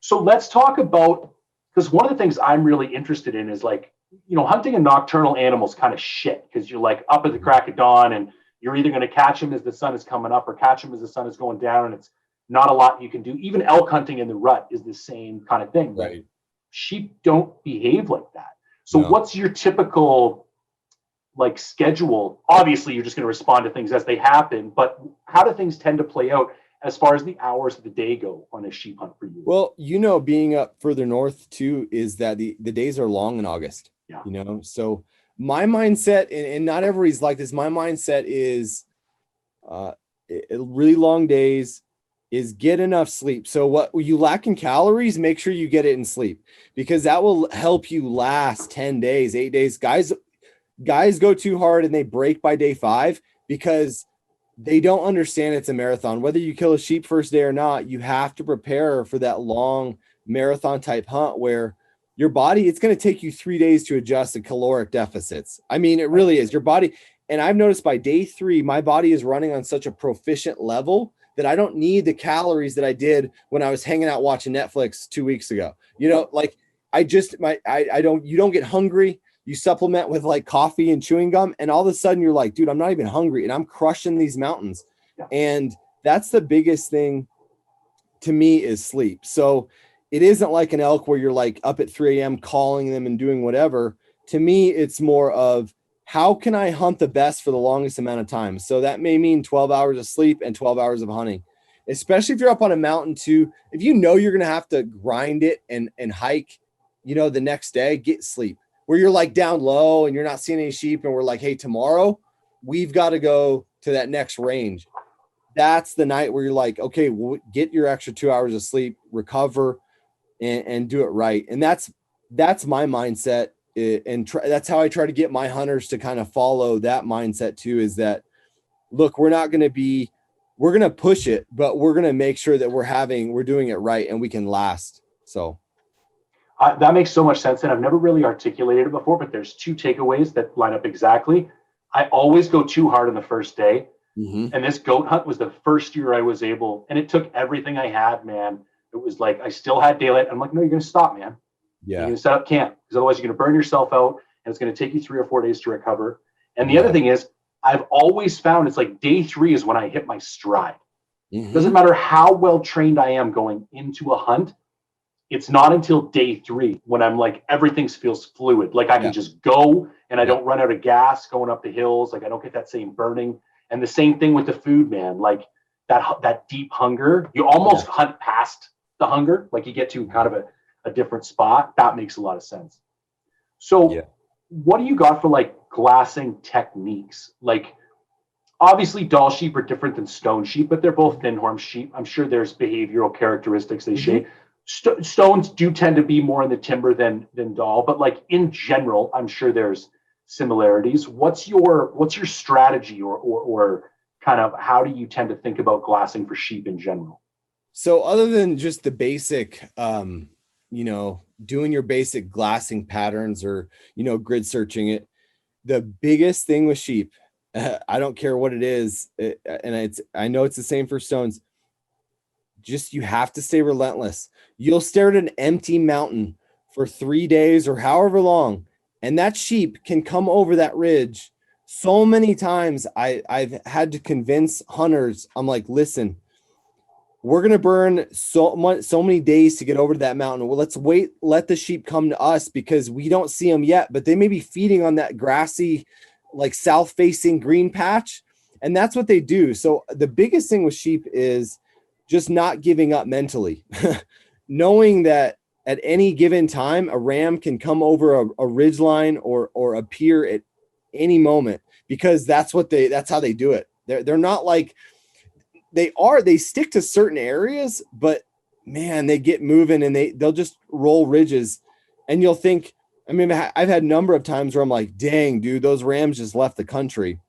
So let's talk about, because one of the things I'm really interested in is like, hunting a nocturnal animal is kind of shit, because you're like up at the crack of dawn and you're either going to catch him as the sun is coming up or catch him as the sun is going down, and it's not a lot you can do. Even elk hunting in the rut is the same kind of thing. Right. Sheep don't behave like that. So what's your typical like schedule? Obviously, you're just going to respond to things as they happen, but how do things tend to play out as far as the hours of the day go on a sheep hunt for you? Well, being up further north too, is that the days are long in August. Yeah. So my mindset, and not everybody's like this, my mindset is really long days, is get enough sleep. So what you lack in calories, make sure you get it in sleep, because that will help you last 10 days, 8 days. Guys go too hard and they break by day 5 because they don't understand it's a marathon. Whether you kill a sheep first day or not, you have to prepare for that long marathon type hunt where your body, it's going to take you 3 days to adjust to caloric deficits. I mean, it really is your body. And I've noticed by day 3, my body is running on such a proficient level that I don't need the calories that I did when I was hanging out watching Netflix 2 weeks ago. Like you don't get hungry. You supplement with like coffee and chewing gum, and all of a sudden you're like, dude, I'm not even hungry and I'm crushing these mountains. Yeah. And that's the biggest thing to me is sleep. So it isn't like an elk where you're like up at 3 a.m. calling them and doing whatever. To me, it's more of, how can I hunt the best for the longest amount of time? So that may mean 12 hours of sleep and 12 hours of hunting, especially if you're up on a mountain too. If you're going to have to grind it and hike, the next day, get sleep. where you're like down low and you're not seeing any sheep, and we're like, hey, tomorrow we've got to go to that next range. That's the night where you're like, okay, get your extra 2 hours of sleep, recover, and do it right. And that's my mindset. That's how I try to get my hunters to kind of follow that mindset too, is that, look, we're going to push it, but we're going to make sure that we're doing it right and we can last. So that makes so much sense. And I've never really articulated it before, but there's 2 takeaways that line up exactly. I always go too hard on the first day. Mm-hmm. And this goat hunt was the first year I was able, and it took everything I had, man. It was like, I still had daylight. I'm like, no, you're going to stop, man. Yeah. You're going to set up camp, because otherwise you're going to burn yourself out, and it's going to take you 3 or 4 days to recover. And the other thing is, I've always found it's like day 3 is when I hit my stride. Mm-hmm. Doesn't matter how well trained I am going into a hunt. It's not until day 3 when I'm like, everything feels fluid. Like I can just go, and I don't run out of gas going up the hills. Like I don't get that same burning. And the same thing with the food, man. Like that deep hunger, you almost hunt past the hunger. Like you get to kind of a different spot. That makes a lot of sense. So what do you got for like glassing techniques? Like obviously doll sheep are different than stone sheep, but they're both thin horn sheep. I'm sure there's behavioral characteristics they share. Stones do tend to be more in the timber than doll, but like in general, I'm sure there's similarities. What's your strategy or kind of how do you tend to think about glassing for sheep in general? So other than just the basic, doing your basic glassing patterns or, grid searching it, the biggest thing with sheep, I don't care what it is. I know it's the same for stones. Just, you have to stay relentless. You'll stare at an empty mountain for 3 days or however long, and that sheep can come over that ridge. So many times I've had to convince hunters, I'm like, listen, we're going to burn so many days to get over to that mountain. Well, let's wait, let the sheep come to us, because we don't see them yet, but they may be feeding on that grassy, like south facing green patch. And that's what they do. So the biggest thing with sheep is just not giving up mentally, knowing that at any given time, a ram can come over a ridge line or appear at any moment, because that's how they do it. They're not like they stick to certain areas, but man, they get moving and they'll just roll ridges. And you'll think, I've had a number of times where I'm like, dang, dude, those rams just left the country.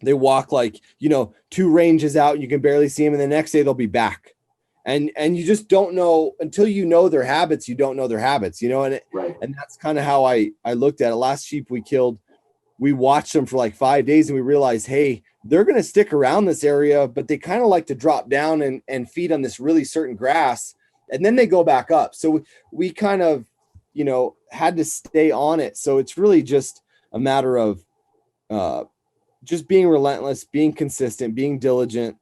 They walk like, 2 ranges out, and you can barely see them. And the next day they'll be back. And you just don't know until you know their habits. You don't know their habits, and that's kind of how I looked at it. Last sheep we killed, we watched them for like 5 days, and we realized, hey, they're going to stick around this area, but they kind of like to drop down and feed on this really certain grass, and then they go back up. So we kind of, had to stay on it. So it's really just a matter of just being relentless, being consistent, being diligent,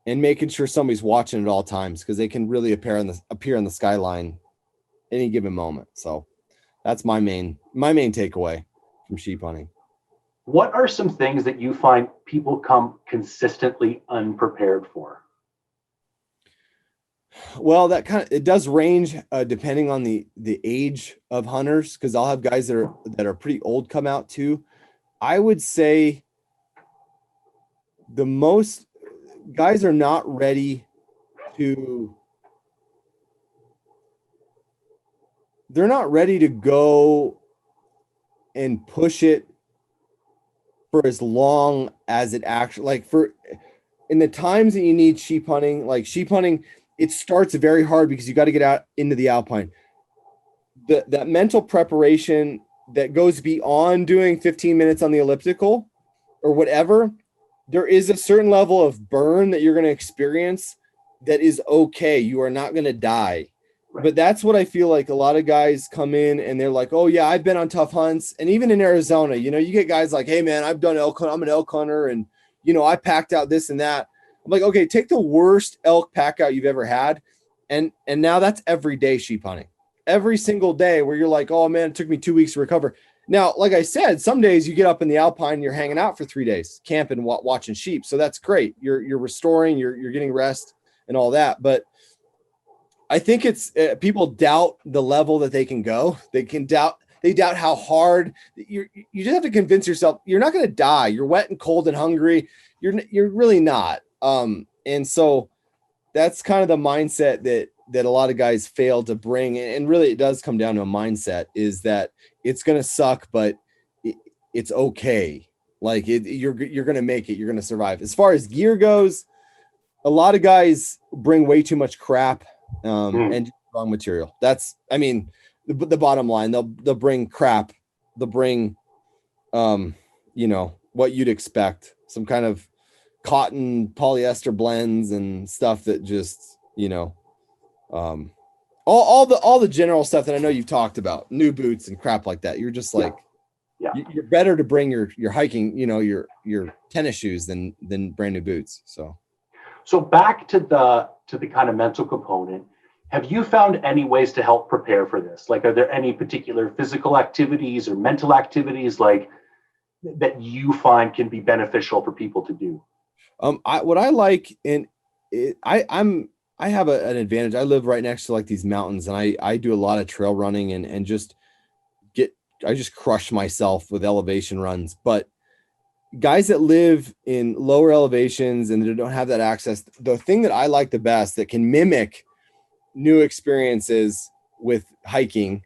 and making sure somebody's watching at all times, because they can really appear on the skyline any given moment. So that's my main takeaway from sheep hunting. What are some things that you find people come consistently unprepared for? Well, it does range depending on the age of hunters, because I'll have guys that are pretty old come out too. I would say the most guys are not ready to go and push it for as long as it actually, like, for in the times that you need sheep hunting, it starts very hard because you got to get out into the alpine. That mental preparation that goes beyond doing 15 minutes on the elliptical or whatever, there is a certain level of burn that you're going to experience that is okay. You are not going to die. Right. But that's what I feel like a lot of guys come in and they're like, oh yeah, I've been on tough hunts. And even in Arizona, you get guys like, hey man, I've done elk hunt. I'm an elk hunter. And I packed out this and that. I'm like, okay, take the worst elk pack out you've ever had. And now that's every day sheep hunting, every single day, where you're like, oh man, it took me 2 weeks to recover. Now, like I said, some days you get up in the alpine and you're hanging out for 3 days, camping, watching sheep. So that's great. You're restoring, you're getting rest and all that. But I think it's people doubt the level that they can go. They can doubt They doubt how hard you just have to convince yourself you're not going to die. You're wet and cold and hungry. You're really not. And so that's kind of the mindset that a lot of guys fail to bring. And really it does come down to a mindset, is that it's going to suck, but it's okay. Like you're going to make it, you're going to survive. As far as gear goes, a lot of guys bring way too much crap and wrong material. That's, I mean, the bottom line. They'll bring crap. They'll bring, you know, what you'd expect, some kind of cotton polyester blends and stuff that just, you know, all the general stuff that I know you've talked about, new boots and crap like that. You're just like, you're better to bring your hiking, you know, your tennis shoes than brand new boots. So back to the kind of mental component, have you found any ways to help prepare for this? Like, are there any particular physical activities or mental activities like that you find can be beneficial for people to do? What I like, and I have an advantage. I live right next to like these mountains, and I do a lot of trail running and I just crush myself with elevation runs. But guys that live in lower elevations and that don't have that access, the thing that I like the best that can mimic new experiences with hiking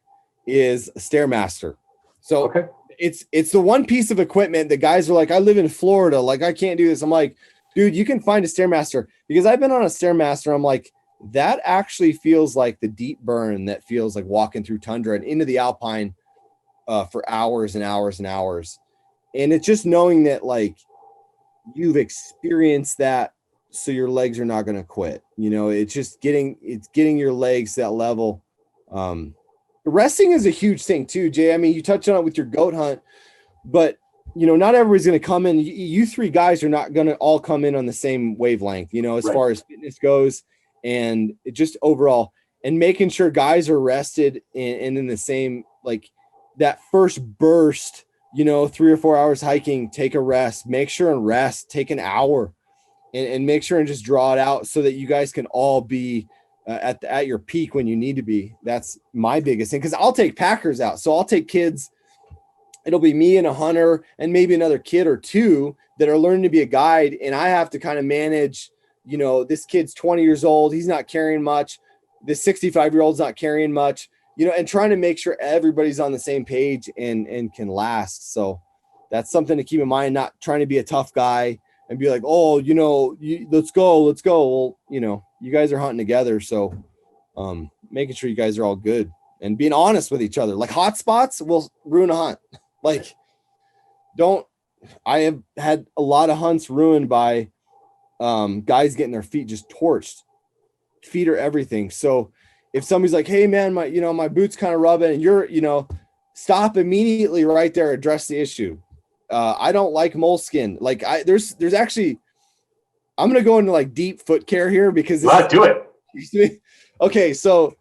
is a Stairmaster. So it's the one piece of equipment that guys are like, I live in Florida, like I can't do this. I'm like, dude, you can find a Stairmaster, because I've been on a Stairmaster. I'm like, that actually feels like the deep burn that feels like walking through tundra and into the alpine for hours and hours and hours. And it's just knowing that like you've experienced that, so your legs are not going to quit. You know, it's getting your legs to that level. Resting is a huge thing too, Jay. I mean, you touched on it with your goat hunt, but you know, not everybody's going to come in. You three guys are not going to all come in on the same wavelength, you know, as far as fitness goes, and it just overall, and making sure guys are rested and in the same, like that first burst, you know, 3 or 4 hours hiking, take a rest, make sure and rest, take an hour and make sure and just draw it out so that you guys can all be at your peak when you need to be. That's my biggest thing. 'Cause I'll take packers out. So I'll take kids. It'll be me and a hunter and maybe another kid or two that are learning to be a guide. And I have to kind of manage, you know, this kid's 20 years old. He's not carrying much. This 65-year-old's not carrying much, you know, and trying to make sure everybody's on the same page and can last. So that's something to keep in mind, not trying to be a tough guy and be like, oh, you know, let's go. Well, you know, you guys are hunting together. So making sure you guys are all good and being honest with each other. Like hot spots will ruin a hunt. Like I have had a lot of hunts ruined by guys getting their feet just torched. Feet are everything. So if somebody's like, hey man, my boot's kind of rubbing, and you're, you know, stop immediately right there, address the issue. I don't like moleskin. Like there's actually, I'm going to go into like deep foot care here because do it. Okay. So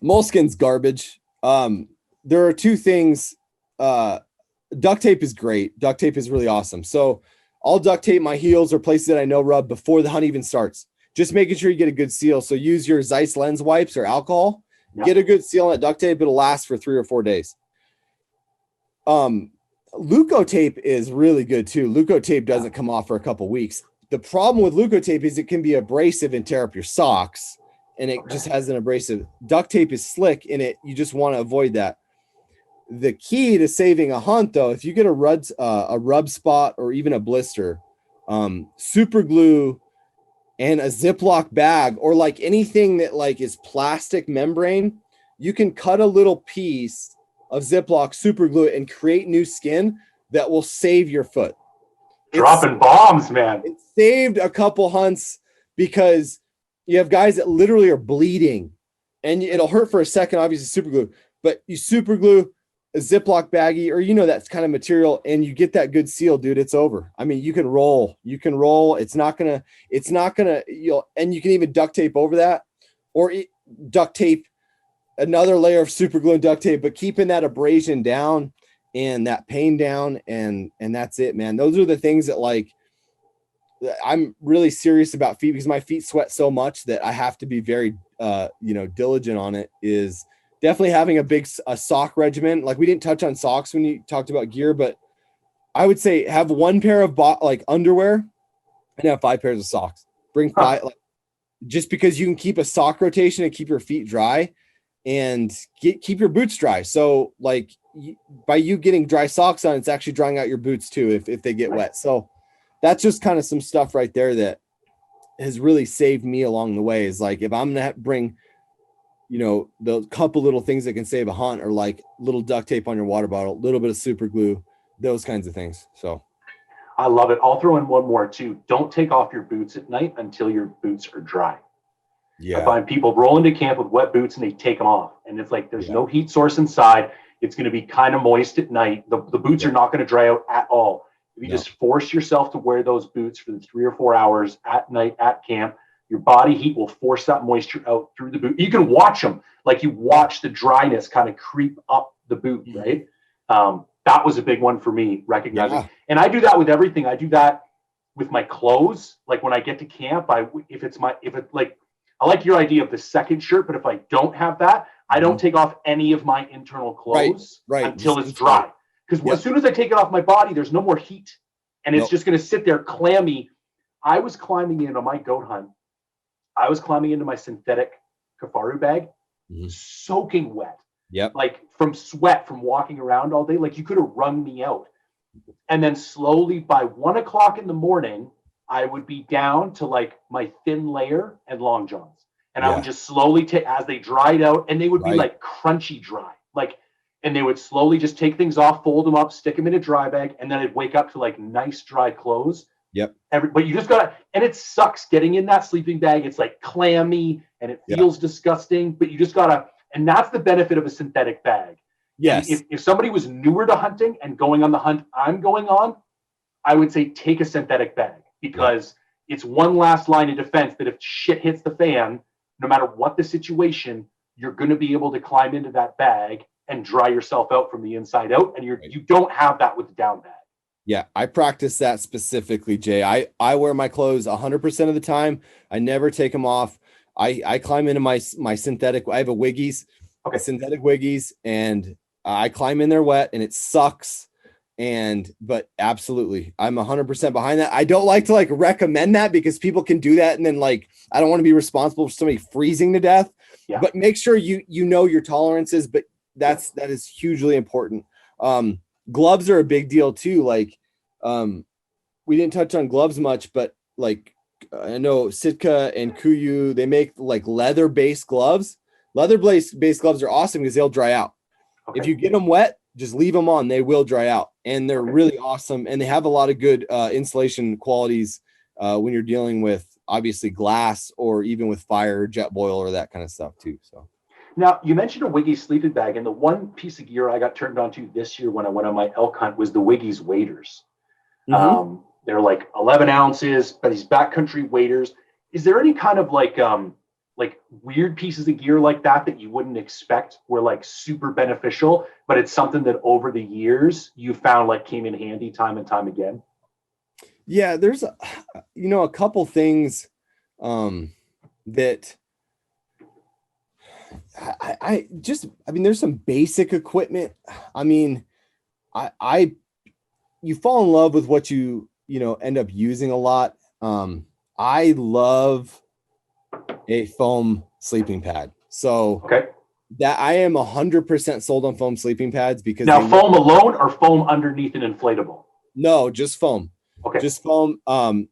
moleskin's garbage. There are two things. Duct tape is great. Duct tape is really awesome. So I'll duct tape my heels or places that I know rub before the hunt even starts. Just making sure you get a good seal. So use your Zeiss lens wipes or alcohol. Get a good seal on that duct tape. It'll last for 3 or 4 days. Leuco tape is really good too. Leuco tape doesn't come off for a couple weeks. The problem with Leuco tape is it can be abrasive and tear up your socks, and it just has an abrasive. Duct tape is slick in it. You just want to avoid that. The key to saving a hunt, though, if you get a rub spot or even a blister, super glue and a Ziploc bag, or like anything that like is plastic membrane, you can cut a little piece of Ziploc, super glue it, and create new skin that will save your foot. Dropping bombs, man. It saved a couple hunts because you have guys that literally are bleeding, and it'll hurt for a second, obviously super glue, but you super glue a Ziploc baggie, or, you know, that's kind of material, and you get that good seal, dude, it's over. I mean, you can roll. It's not gonna, and you can even duct tape over that, or duct tape another layer of super glue and duct tape, but keeping that abrasion down and that pain down, and that's it, man. Those are the things that, like, I'm really serious about feet, because my feet sweat so much that I have to be very, diligent on it, is definitely having a sock regimen. Like we didn't touch on socks when you talked about gear, but I would say have one pair of like underwear and have 5 pairs of socks. Bring 5, like, just because you can keep a sock rotation and keep your feet dry and keep your boots dry. So like by you getting dry socks on, it's actually drying out your boots too if they get wet. So that's just kind of some stuff right there that has really saved me along the way. Is like, if I'm going to bring, the couple little things that can save a hunt are like little duct tape on your water bottle, a little bit of super glue, those kinds of things. So I love it. I'll throw in one more too. Don't take off your boots at night until your boots are dry. Yeah. I find people roll into camp with wet boots and they take them off. And it's like, there's no heat source inside. It's going to be kind of moist at night. The boots are not going to dry out at all. If you just force yourself to wear those boots for the 3 or 4 hours at night at camp, your body heat will force that moisture out through the boot. You can watch them, like you watch the dryness kind of creep up the boot, right? That was a big one for me, recognizing. Yeah. And I do that with everything. I do that with my clothes. Like when I get to camp, I like your idea of the second shirt, but if I don't have that, I don't take off any of my internal clothes until it's dry. Because as soon as I take it off my body, there's no more heat. And it's just going to sit there clammy. I was climbing in on my goat hunt. I was climbing into my synthetic kafaru bag, soaking wet. Yep. Like from sweat, from walking around all day. Like you could have wrung me out. And then slowly by 1 o'clock in the morning, I would be down to like my thin layer and long johns. And I would just slowly take, as they dried out, and they would be like crunchy dry. Like, and they would slowly just take things off, fold them up, stick them in a dry bag, and then I'd wake up to like nice dry clothes. Yep. But you just gotta, and it sucks getting in that sleeping bag. It's like clammy and it feels disgusting, but you just gotta, and that's the benefit of a synthetic bag. Yes. If somebody was newer to hunting and going on the hunt I'm going on, I would say take a synthetic bag, because it's one last line of defense that if shit hits the fan, no matter what the situation, you're going to be able to climb into that bag and dry yourself out from the inside out. And you don't have that with the down bag. Yeah, I practice that specifically, Jay. I wear my clothes 100% of the time. I never take them off. I climb into my synthetic. I have a Wiggies, synthetic Wiggies, and I climb in there wet, and it sucks. But absolutely, I'm 100% behind that. I don't like to like recommend that, because people can do that, and then like I don't want to be responsible for somebody freezing to death. Yeah. But make sure you know your tolerances. But that is hugely important. Gloves are a big deal too. Like, we didn't touch on gloves much, but like I know Sitka and Kuiu, they make like leather-based gloves. Leather-based gloves are awesome because they'll dry out. If you get them wet, just leave them on. They will dry out, and they're really awesome. And they have a lot of good insulation qualities when you're dealing with obviously glass or even with fire, jet boil, or that kind of stuff too. So. Now, you mentioned a Wiggy sleeping bag, and the one piece of gear I got turned on to this year when I went on my elk hunt was the Wiggy's waders. They're like 11 ounces, but these backcountry waders. Is there any kind of like weird pieces of gear like that you wouldn't expect were like super beneficial, but it's something that over the years you found like came in handy time and time again? Yeah, there's a couple things that I mean, there's some basic equipment. I mean, you fall in love with what you end up using a lot. I love a foam sleeping pad. So that I am 100% sold on foam sleeping pads, because now foam alone or foam underneath an inflatable? No, just foam. Okay. Just foam.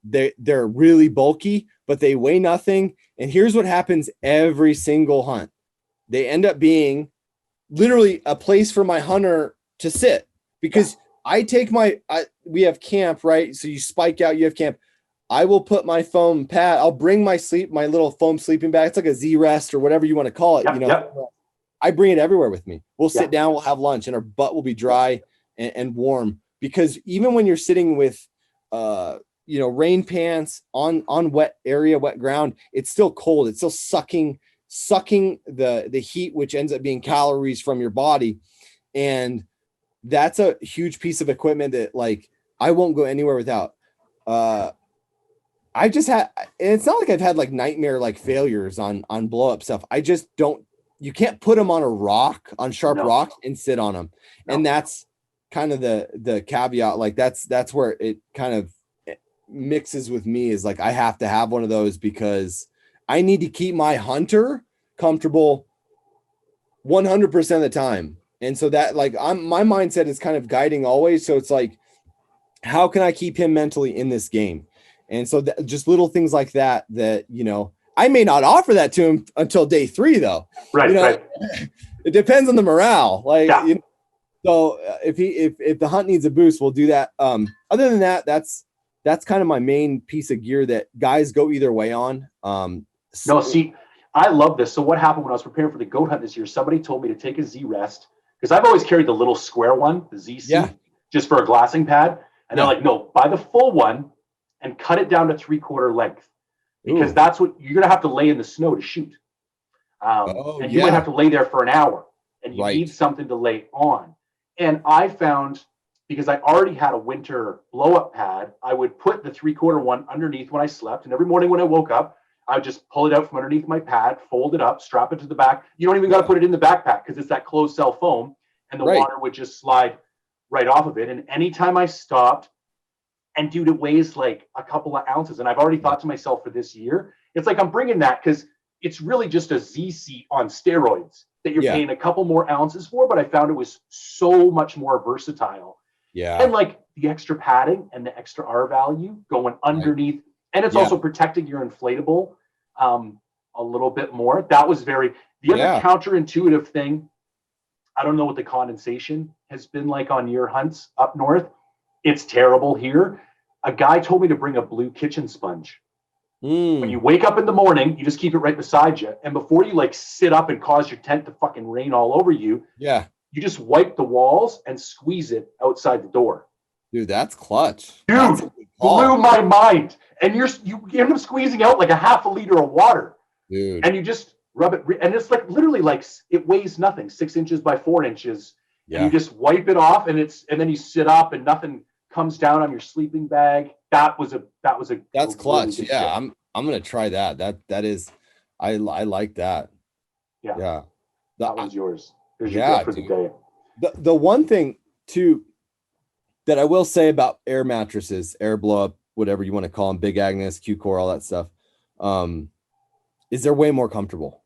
They're really bulky, but they weigh nothing. And here's what happens every single hunt. They end up being literally a place for my hunter to sit, because I take we have camp, right? So you spike out, you have camp. I will put my foam pad. I'll bring my little foam sleeping bag. It's like a Z-Rest or whatever you want to call it. I bring it everywhere with me. We'll sit down, we'll have lunch, and our butt will be dry and warm, because even when you're sitting with, rain pants on wet ground, it's still cold. It's still sucking the heat, which ends up being calories from your body. And that's a huge piece of equipment that like I won't go anywhere without. I just had, and it's not like I've had like nightmare like failures on blow up stuff. I just don't you can't put them on a rock, on sharp rocks, and sit on them. And that's kind of the caveat. Like that's where it kind of mixes with me, is like, I have to have one of those because I need to keep my hunter comfortable 100% of the time. And so that, like, my mindset is kind of guiding always. So it's like, how can I keep him mentally in this game? And so just little things like that, you know, I may not offer that to him until day 3 though. Right. You know, Right. It depends on the morale. Like, you know, so if the hunt needs a boost, we'll do that. Other than that, that's kind of my main piece of gear that guys go either way on. No, see, I love this. So what happened when I was preparing for the goat hunt this year, somebody told me to take a Z Rest, because I've always carried the little square one, the ZC, just for a glassing pad. And they're like, no, buy the full one and cut it down to 3/4 length, because that's what you're going to have to lay in the snow to shoot. And you might have to lay there for an hour, and you need something to lay on. And I found, because I already had a winter blow up pad, I would put the 3/4 one underneath when I slept. And every morning when I woke up, I would just pull it out from underneath my pad, fold it up, strap it to the back. You don't even got to put it in the backpack, because it's that closed cell foam, and the water would just slide right off of it. And anytime I stopped, and dude, it weighs like a couple of ounces. And I've already thought to myself for this year, it's like, I'm bringing that because it's really just a ZC on steroids that you're paying a couple more ounces for. But I found it was so much more versatile. Yeah. And like the extra padding and the extra R value going underneath. And it's also protecting your inflatable a little bit more. That was the other counterintuitive thing. I don't know what the condensation has been like on your hunts up north. It's terrible here. A guy told me to bring a blue kitchen sponge. When you wake up in the morning, you just keep it right beside you. And before you like sit up and cause your tent to fucking rain all over you, you just wipe the walls and squeeze it outside the door. Dude, that's clutch. Dude, blew my mind. And you end up squeezing out like a half a liter of water. Dude. And you just rub it. And it's like literally like it weighs nothing, 6 inches by 4 inches. Yeah. And you just wipe it off, and then you sit up and nothing comes down on your sleeping bag. That's clutch. Really I'm gonna try that. That is, I like that. Yeah. That was yours. There's your gift for the day. The one thing too that I will say about air mattresses, air blow up, whatever you want to call them, Big Agnes, Q-Core, all that stuff, is they're way more comfortable.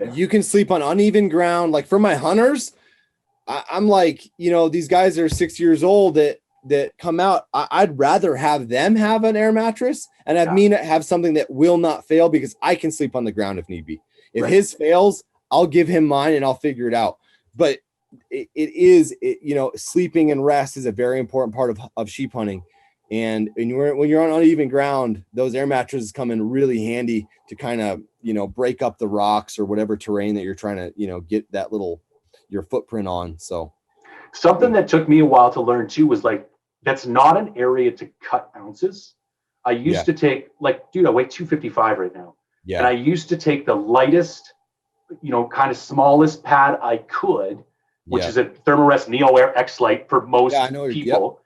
Yeah. You can sleep on uneven ground. Like for my hunters, I'm like, you know, these guys are 6 years old that come out. I'd rather have them have an air mattress and have me have something that will not fail, because I can sleep on the ground if need be. If his fails, I'll give him mine and I'll figure it out. But you know, sleeping and rest is a very important part of sheep hunting. And when you're on uneven ground, those air mattresses come in really handy to kind of, you know, break up the rocks or whatever terrain that you're trying to, you know, get your footprint on. So something that took me a while to learn too was like, that's not an area to cut ounces. I used to take, like, dude, I weigh 255 right now. Yeah. And I used to take the lightest, you know, kind of smallest pad I could, which is a Thermarest Neo Air X Lite for most people.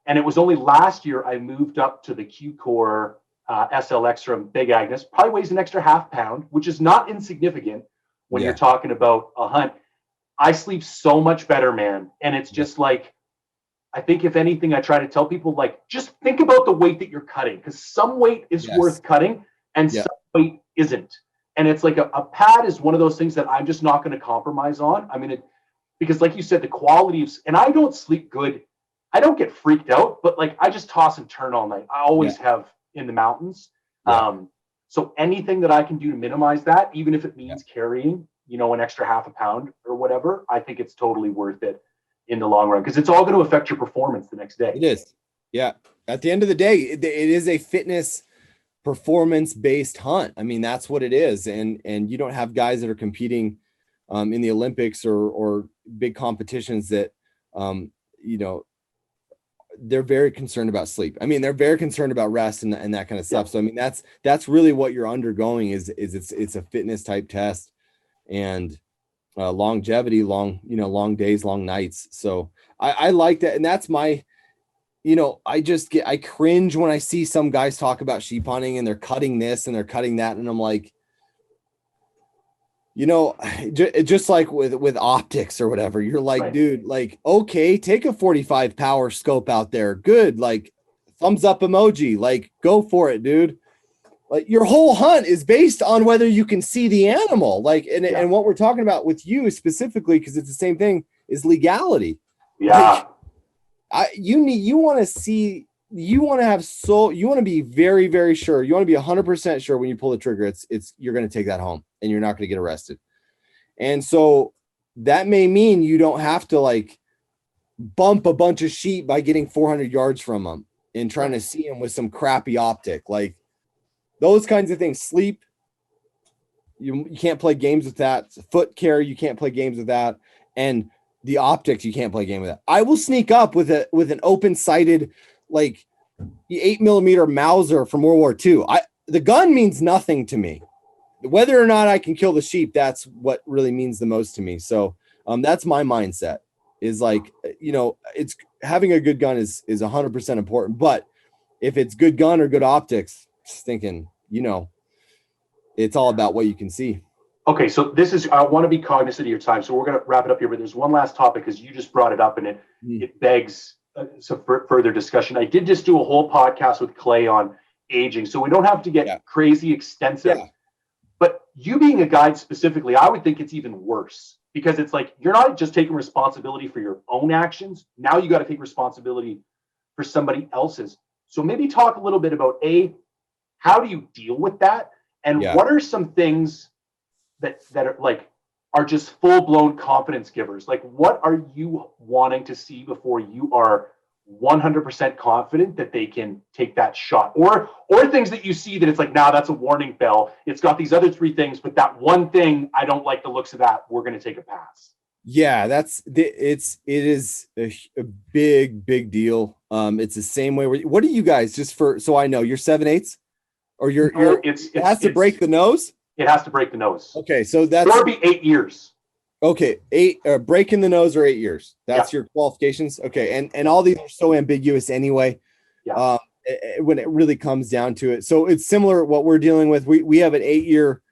And it was only last year I moved up to the Q-Core SLX from Big Agnes. Probably weighs an extra half pound, which is not insignificant when you're talking about a hunt. I sleep so much better, man. And it's just like, I think if anything, I try to tell people, like, just think about the weight that you're cutting, because some weight is worth cutting and some weight isn't. And it's like a pad is one of those things that I'm just not going to compromise on. I mean, because like you said, the quality of, and I don't sleep good. I don't get freaked out, but like I just toss and turn all night. I always have in the mountains. So anything that I can do to minimize that, even if it means carrying, you know, an extra half a pound or whatever, I think it's totally worth it in the long run, because it's all going to affect your performance the next day. It is. Yeah. At the end of the day, it is a fitness performance based hunt. I mean, that's what it is. And you don't have guys that are competing in the Olympics or big competitions that, you know, they're very concerned about sleep. I mean, they're very concerned about rest and that kind of stuff. So, I mean, that's really what you're undergoing is it's a fitness type test, and longevity, long days, long nights. So I like that. And that's my, you know, I cringe when I see some guys talk about sheep hunting and they're cutting this and they're cutting that. And I'm like, you know, just like with optics or whatever, you're like, Right. dude, like, okay, take a 45 power scope out there. Good. Like thumbs up emoji, like go for it, dude. Like your whole hunt is based on whether you can see the animal. Like, and what we're talking about with you specifically, because it's the same thing, is legality. Yeah. Like you want to see, you want to have you want to be very, very sure. You want to be 100% sure when you pull the trigger, you're going to take that home and you're not going to get arrested. And so that may mean you don't have to like bump a bunch of sheep by getting 400 yards from them and trying to see them with some crappy optic. Like those kinds of things. Sleep, you can't play games with that. Footcare, you can't play games with that. And the optics, you can't play a game with that. I will sneak up with an open-sighted, like the 8mm Mauser from World War II. The gun means nothing to me. Whether or not I can kill the sheep, that's what really means the most to me. So that's my mindset, is like, you know, it's having a good gun is 100% important. But if it's good gun or good optics, just thinking, you know, it's all about what you can see. Okay, so I want to be cognizant of your time, so we're going to wrap it up here, but there's one last topic because you just brought it up and it begs some further discussion. I did just do a whole podcast with Clay on aging, so we don't have to get crazy extensive. Yeah. But you being a guide specifically, I would think it's even worse, because it's like you're not just taking responsibility for your own actions. Now you got to take responsibility for somebody else's. So maybe talk a little bit about how do you deal with that? And what are some things that are like are just full-blown confidence givers? Like, what are you wanting to see before you are 100% confident that they can take that shot? Or things that you see that it's like, nah, that's a warning bell. It's got these other 3 things, but that one thing, I don't like the looks of that. We're going to take a pass. Yeah, it is a big deal. It's the same way. What do you guys, just so I know, you're 7/8 or it has to break the nose? It has to break the nose. Okay, so that's or be 8 years. Okay, 8 breaking the nose or 8 years. That's your qualifications. Okay, and all these are so ambiguous anyway. Yeah. When it really comes down to it, so it's similar what we're dealing with. We have an 8-year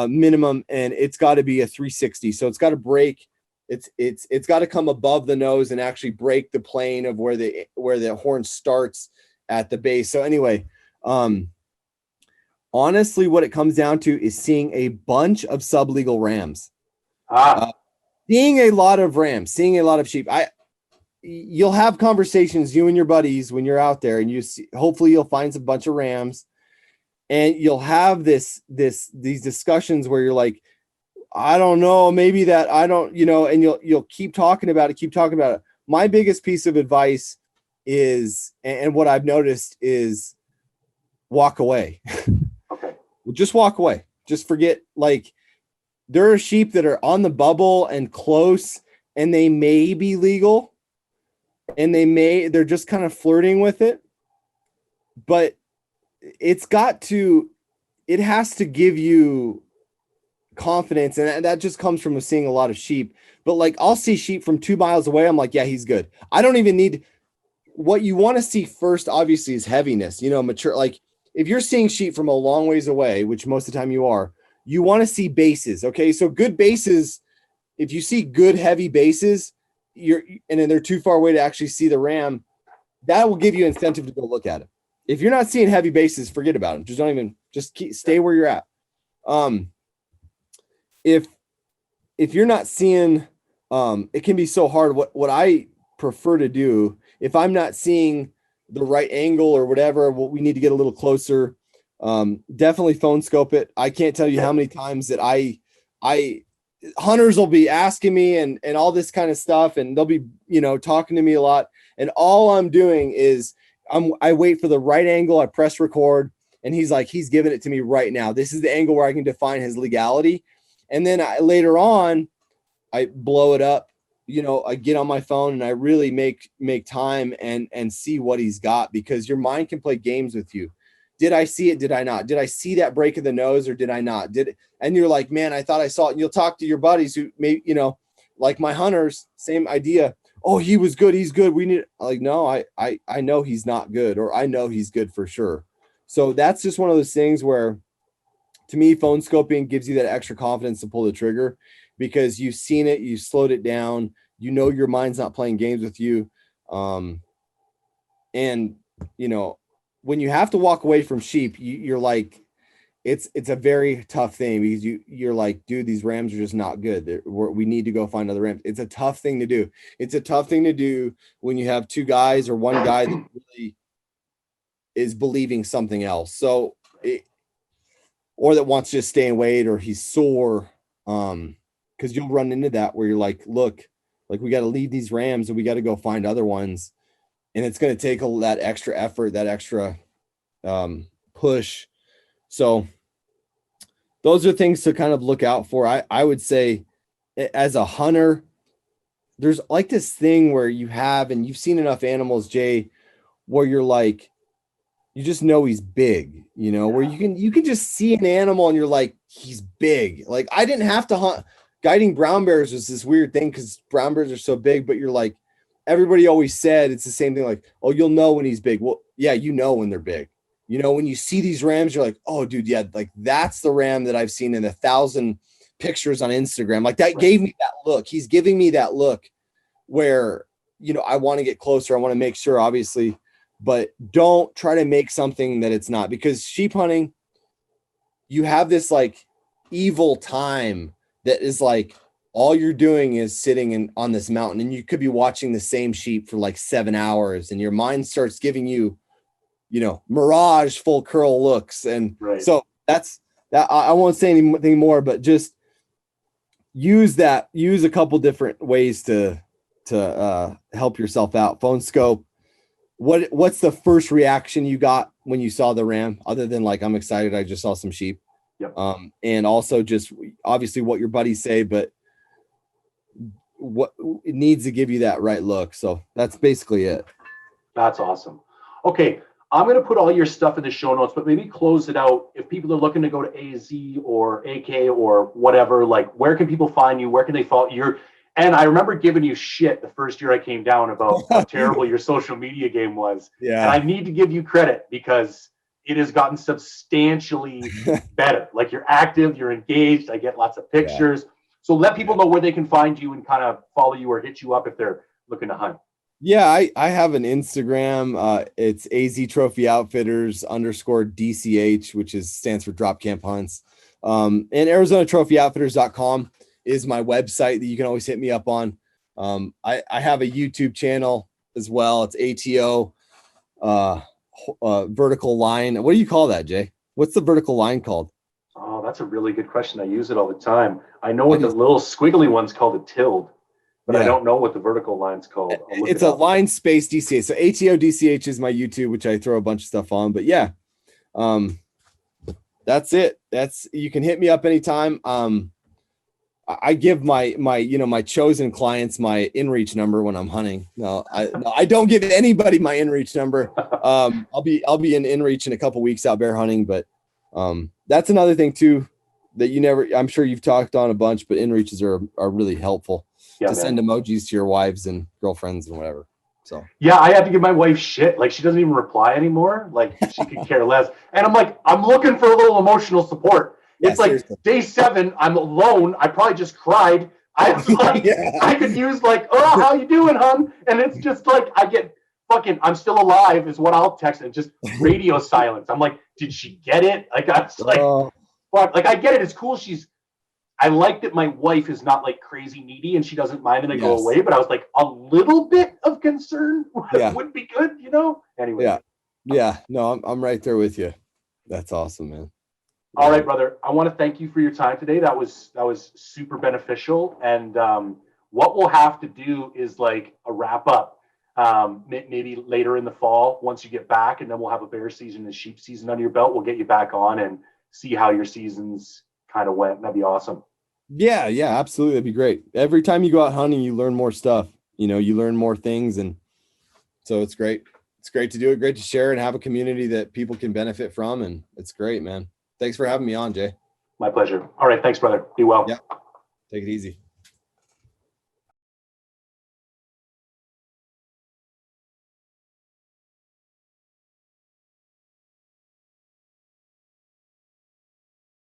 minimum, and it's got to be a 360. So it's got to break. It's got to come above the nose and actually break the plane of where the horn starts at the base. So anyway, honestly, what it comes down to is seeing a bunch of sublegal rams. Seeing a lot of rams, seeing a lot of sheep. You'll have conversations, you and your buddies, when you're out there, and hopefully you'll find a bunch of rams, and you'll have these discussions where you're like, I don't know, maybe that I don't, you know, and you'll keep talking about it. My biggest piece of advice is, and what I've noticed is, walk away. Okay. Just walk away. Just forget. Like, there are sheep that are on the bubble and close, and they may be legal, and they're just kind of flirting with it, but it has to give you confidence, and that just comes from seeing a lot of sheep. But like, I'll see sheep from 2 miles away, I'm like, yeah, he's good. I don't even need. What you want to see first, obviously, is heaviness, you know, mature. Like, if you're seeing sheep from a long ways away, which most of the time you are, you want to see bases. Okay, so good bases, if you see good heavy bases, and then they're too far away to actually see the ram, that will give you incentive to go look at it. If you're not seeing heavy bases, forget about them. Stay where you're at. If you're not seeing, it can be so hard. What I prefer to do, if I'm not seeing the right angle or whatever, we need to get a little closer. Definitely phone scope it. I can't tell you how many times that hunters will be asking me and all this kind of stuff, and they'll be, you know, talking to me a lot, and all I'm doing is I wait for the right angle, I press record, and he's giving it to me right now. This is the angle where I can define his legality. And then later on, I blow it up, you know, I get on my phone and I really make time and see what he's got, because your mind can play games with you. Did I see it? Did I not? Did I see that break of the nose, or did I not? And you're like, man, I thought I saw it. And you'll talk to your buddies who may, you know, like my hunters, same idea. Oh, he was good. He's good. We need, like, no, I know he's not good, or I know he's good for sure. So that's just one of those things where to me, phone scoping gives you that extra confidence to pull the trigger because you've seen it, you slowed it down, you know your mind's not playing games with you. And you know, when you have to walk away from sheep, you're like, it's a very tough thing because you're like, dude, these rams are just not good. We need to go find other rams. It's a tough thing to do. It's a tough thing to do when you have two guys or one guy that really is believing something else. So, or that wants to just stay and wait, or he's sore. Because you'll run into that where you're like, look, like we got to leave these rams and we got to go find other ones. And it's going to take that extra effort, that extra push. So those are things to kind of look out for. I would say as a hunter, there's like this thing where you have, and you've seen enough animals, Jay, where you're like, you just know he's big, you know, where you can just see an animal and you're like, he's big. Like I didn't have to hunt. Guiding brown bears was this weird thing because brown bears are so big, but you're like, everybody always said it's the same thing. Like, oh, you'll know when he's big. Well, yeah, you know when they're big. You know, when you see these rams, you're like, oh, dude, yeah, like that's the ram that I've seen in 1,000 pictures on Instagram. Like that gave me that look. He's giving me that look where, you know, I want to get closer. I want to make sure, obviously, but don't try to make something that it's not, because sheep hunting, you have this like evil time that is like all you're doing is sitting on this mountain, and you could be watching the same sheep for like 7 hours, and your mind starts giving you, you know, mirage full curl looks. And so that's that. I won't say anything more, but just use a couple different ways to help yourself out. Phone scope. What's the first reaction you got when you saw the ram, other than like, I'm excited, I just saw some sheep? Yep. And also just obviously what your buddies say, but what it needs to give you that right look. So that's basically it. That's awesome. Okay. I'm going to put all your stuff in the show notes, but maybe close it out. If people are looking to go to AZ or AK or whatever, like where can people find you? Where can they follow you? And I remember giving you shit the first year I came down about how terrible your social media game was. Yeah. And I need to give you credit because it has gotten substantially better. Like you're active, you're engaged. I get lots of pictures. Yeah. So let people know where they can find you and kind of follow you or hit you up if they're looking to hunt. Yeah, I have an Instagram. It's AZ Trophy Outfitters _DCH, which stands for Drop Camp Hunts. And ArizonaTrophyOutfitters.com is my website that you can always hit me up on. I have a YouTube channel as well. It's ATO vertical line. What do you call that, Jay? What's the vertical line called? Oh, that's a really good question. I use it all the time. I know what the little squiggly one's called, a tilde. But I don't know what the vertical line's called. It's a line space DCH. So ATO DCH is my YouTube, which I throw a bunch of stuff on. But yeah, that's it. You can hit me up anytime. I give my chosen clients my inReach number when I'm hunting. No, I don't give anybody my inReach number. I'll be in inReach in a couple weeks out bear hunting. But that's another thing too that I'm sure you've talked on a bunch, but inReaches are really helpful. To send emojis to your wives and girlfriends and whatever. So yeah, I have to give my wife shit. Like she doesn't even reply anymore. Like she could care less. And I'm like, I'm looking for a little emotional support. It's like seriously. Day 7, I'm alone. I probably just cried. I was like, I could use like, oh, how you doing, hon? And it's just like I get fucking, I'm still alive is what I'll text, and just radio silence. I'm like, did she get it? Like I was like, fuck. Like I get it. It's cool. I like that my wife is not like crazy needy and she doesn't mind that I go away, but I was like, a little bit of concern would be good, you know? Anyway. Yeah. No, I'm right there with you. That's awesome, man. All right, brother. I want to thank you for your time today. That was super beneficial. And what we'll have to do is like a wrap up, maybe later in the fall, once you get back, and then we'll have a bear season and sheep season under your belt. We'll get you back on and see how your seasons kind of went. That'd be awesome. Yeah, absolutely. That'd be great. Every time you go out hunting, you learn more stuff, you know, you learn more things. And so it's great. It's great to do it. Great to share and have a community that people can benefit from. And it's great, man. Thanks for having me on, Jay. My pleasure. All right. Thanks, brother. Be well. Yeah. Take it easy.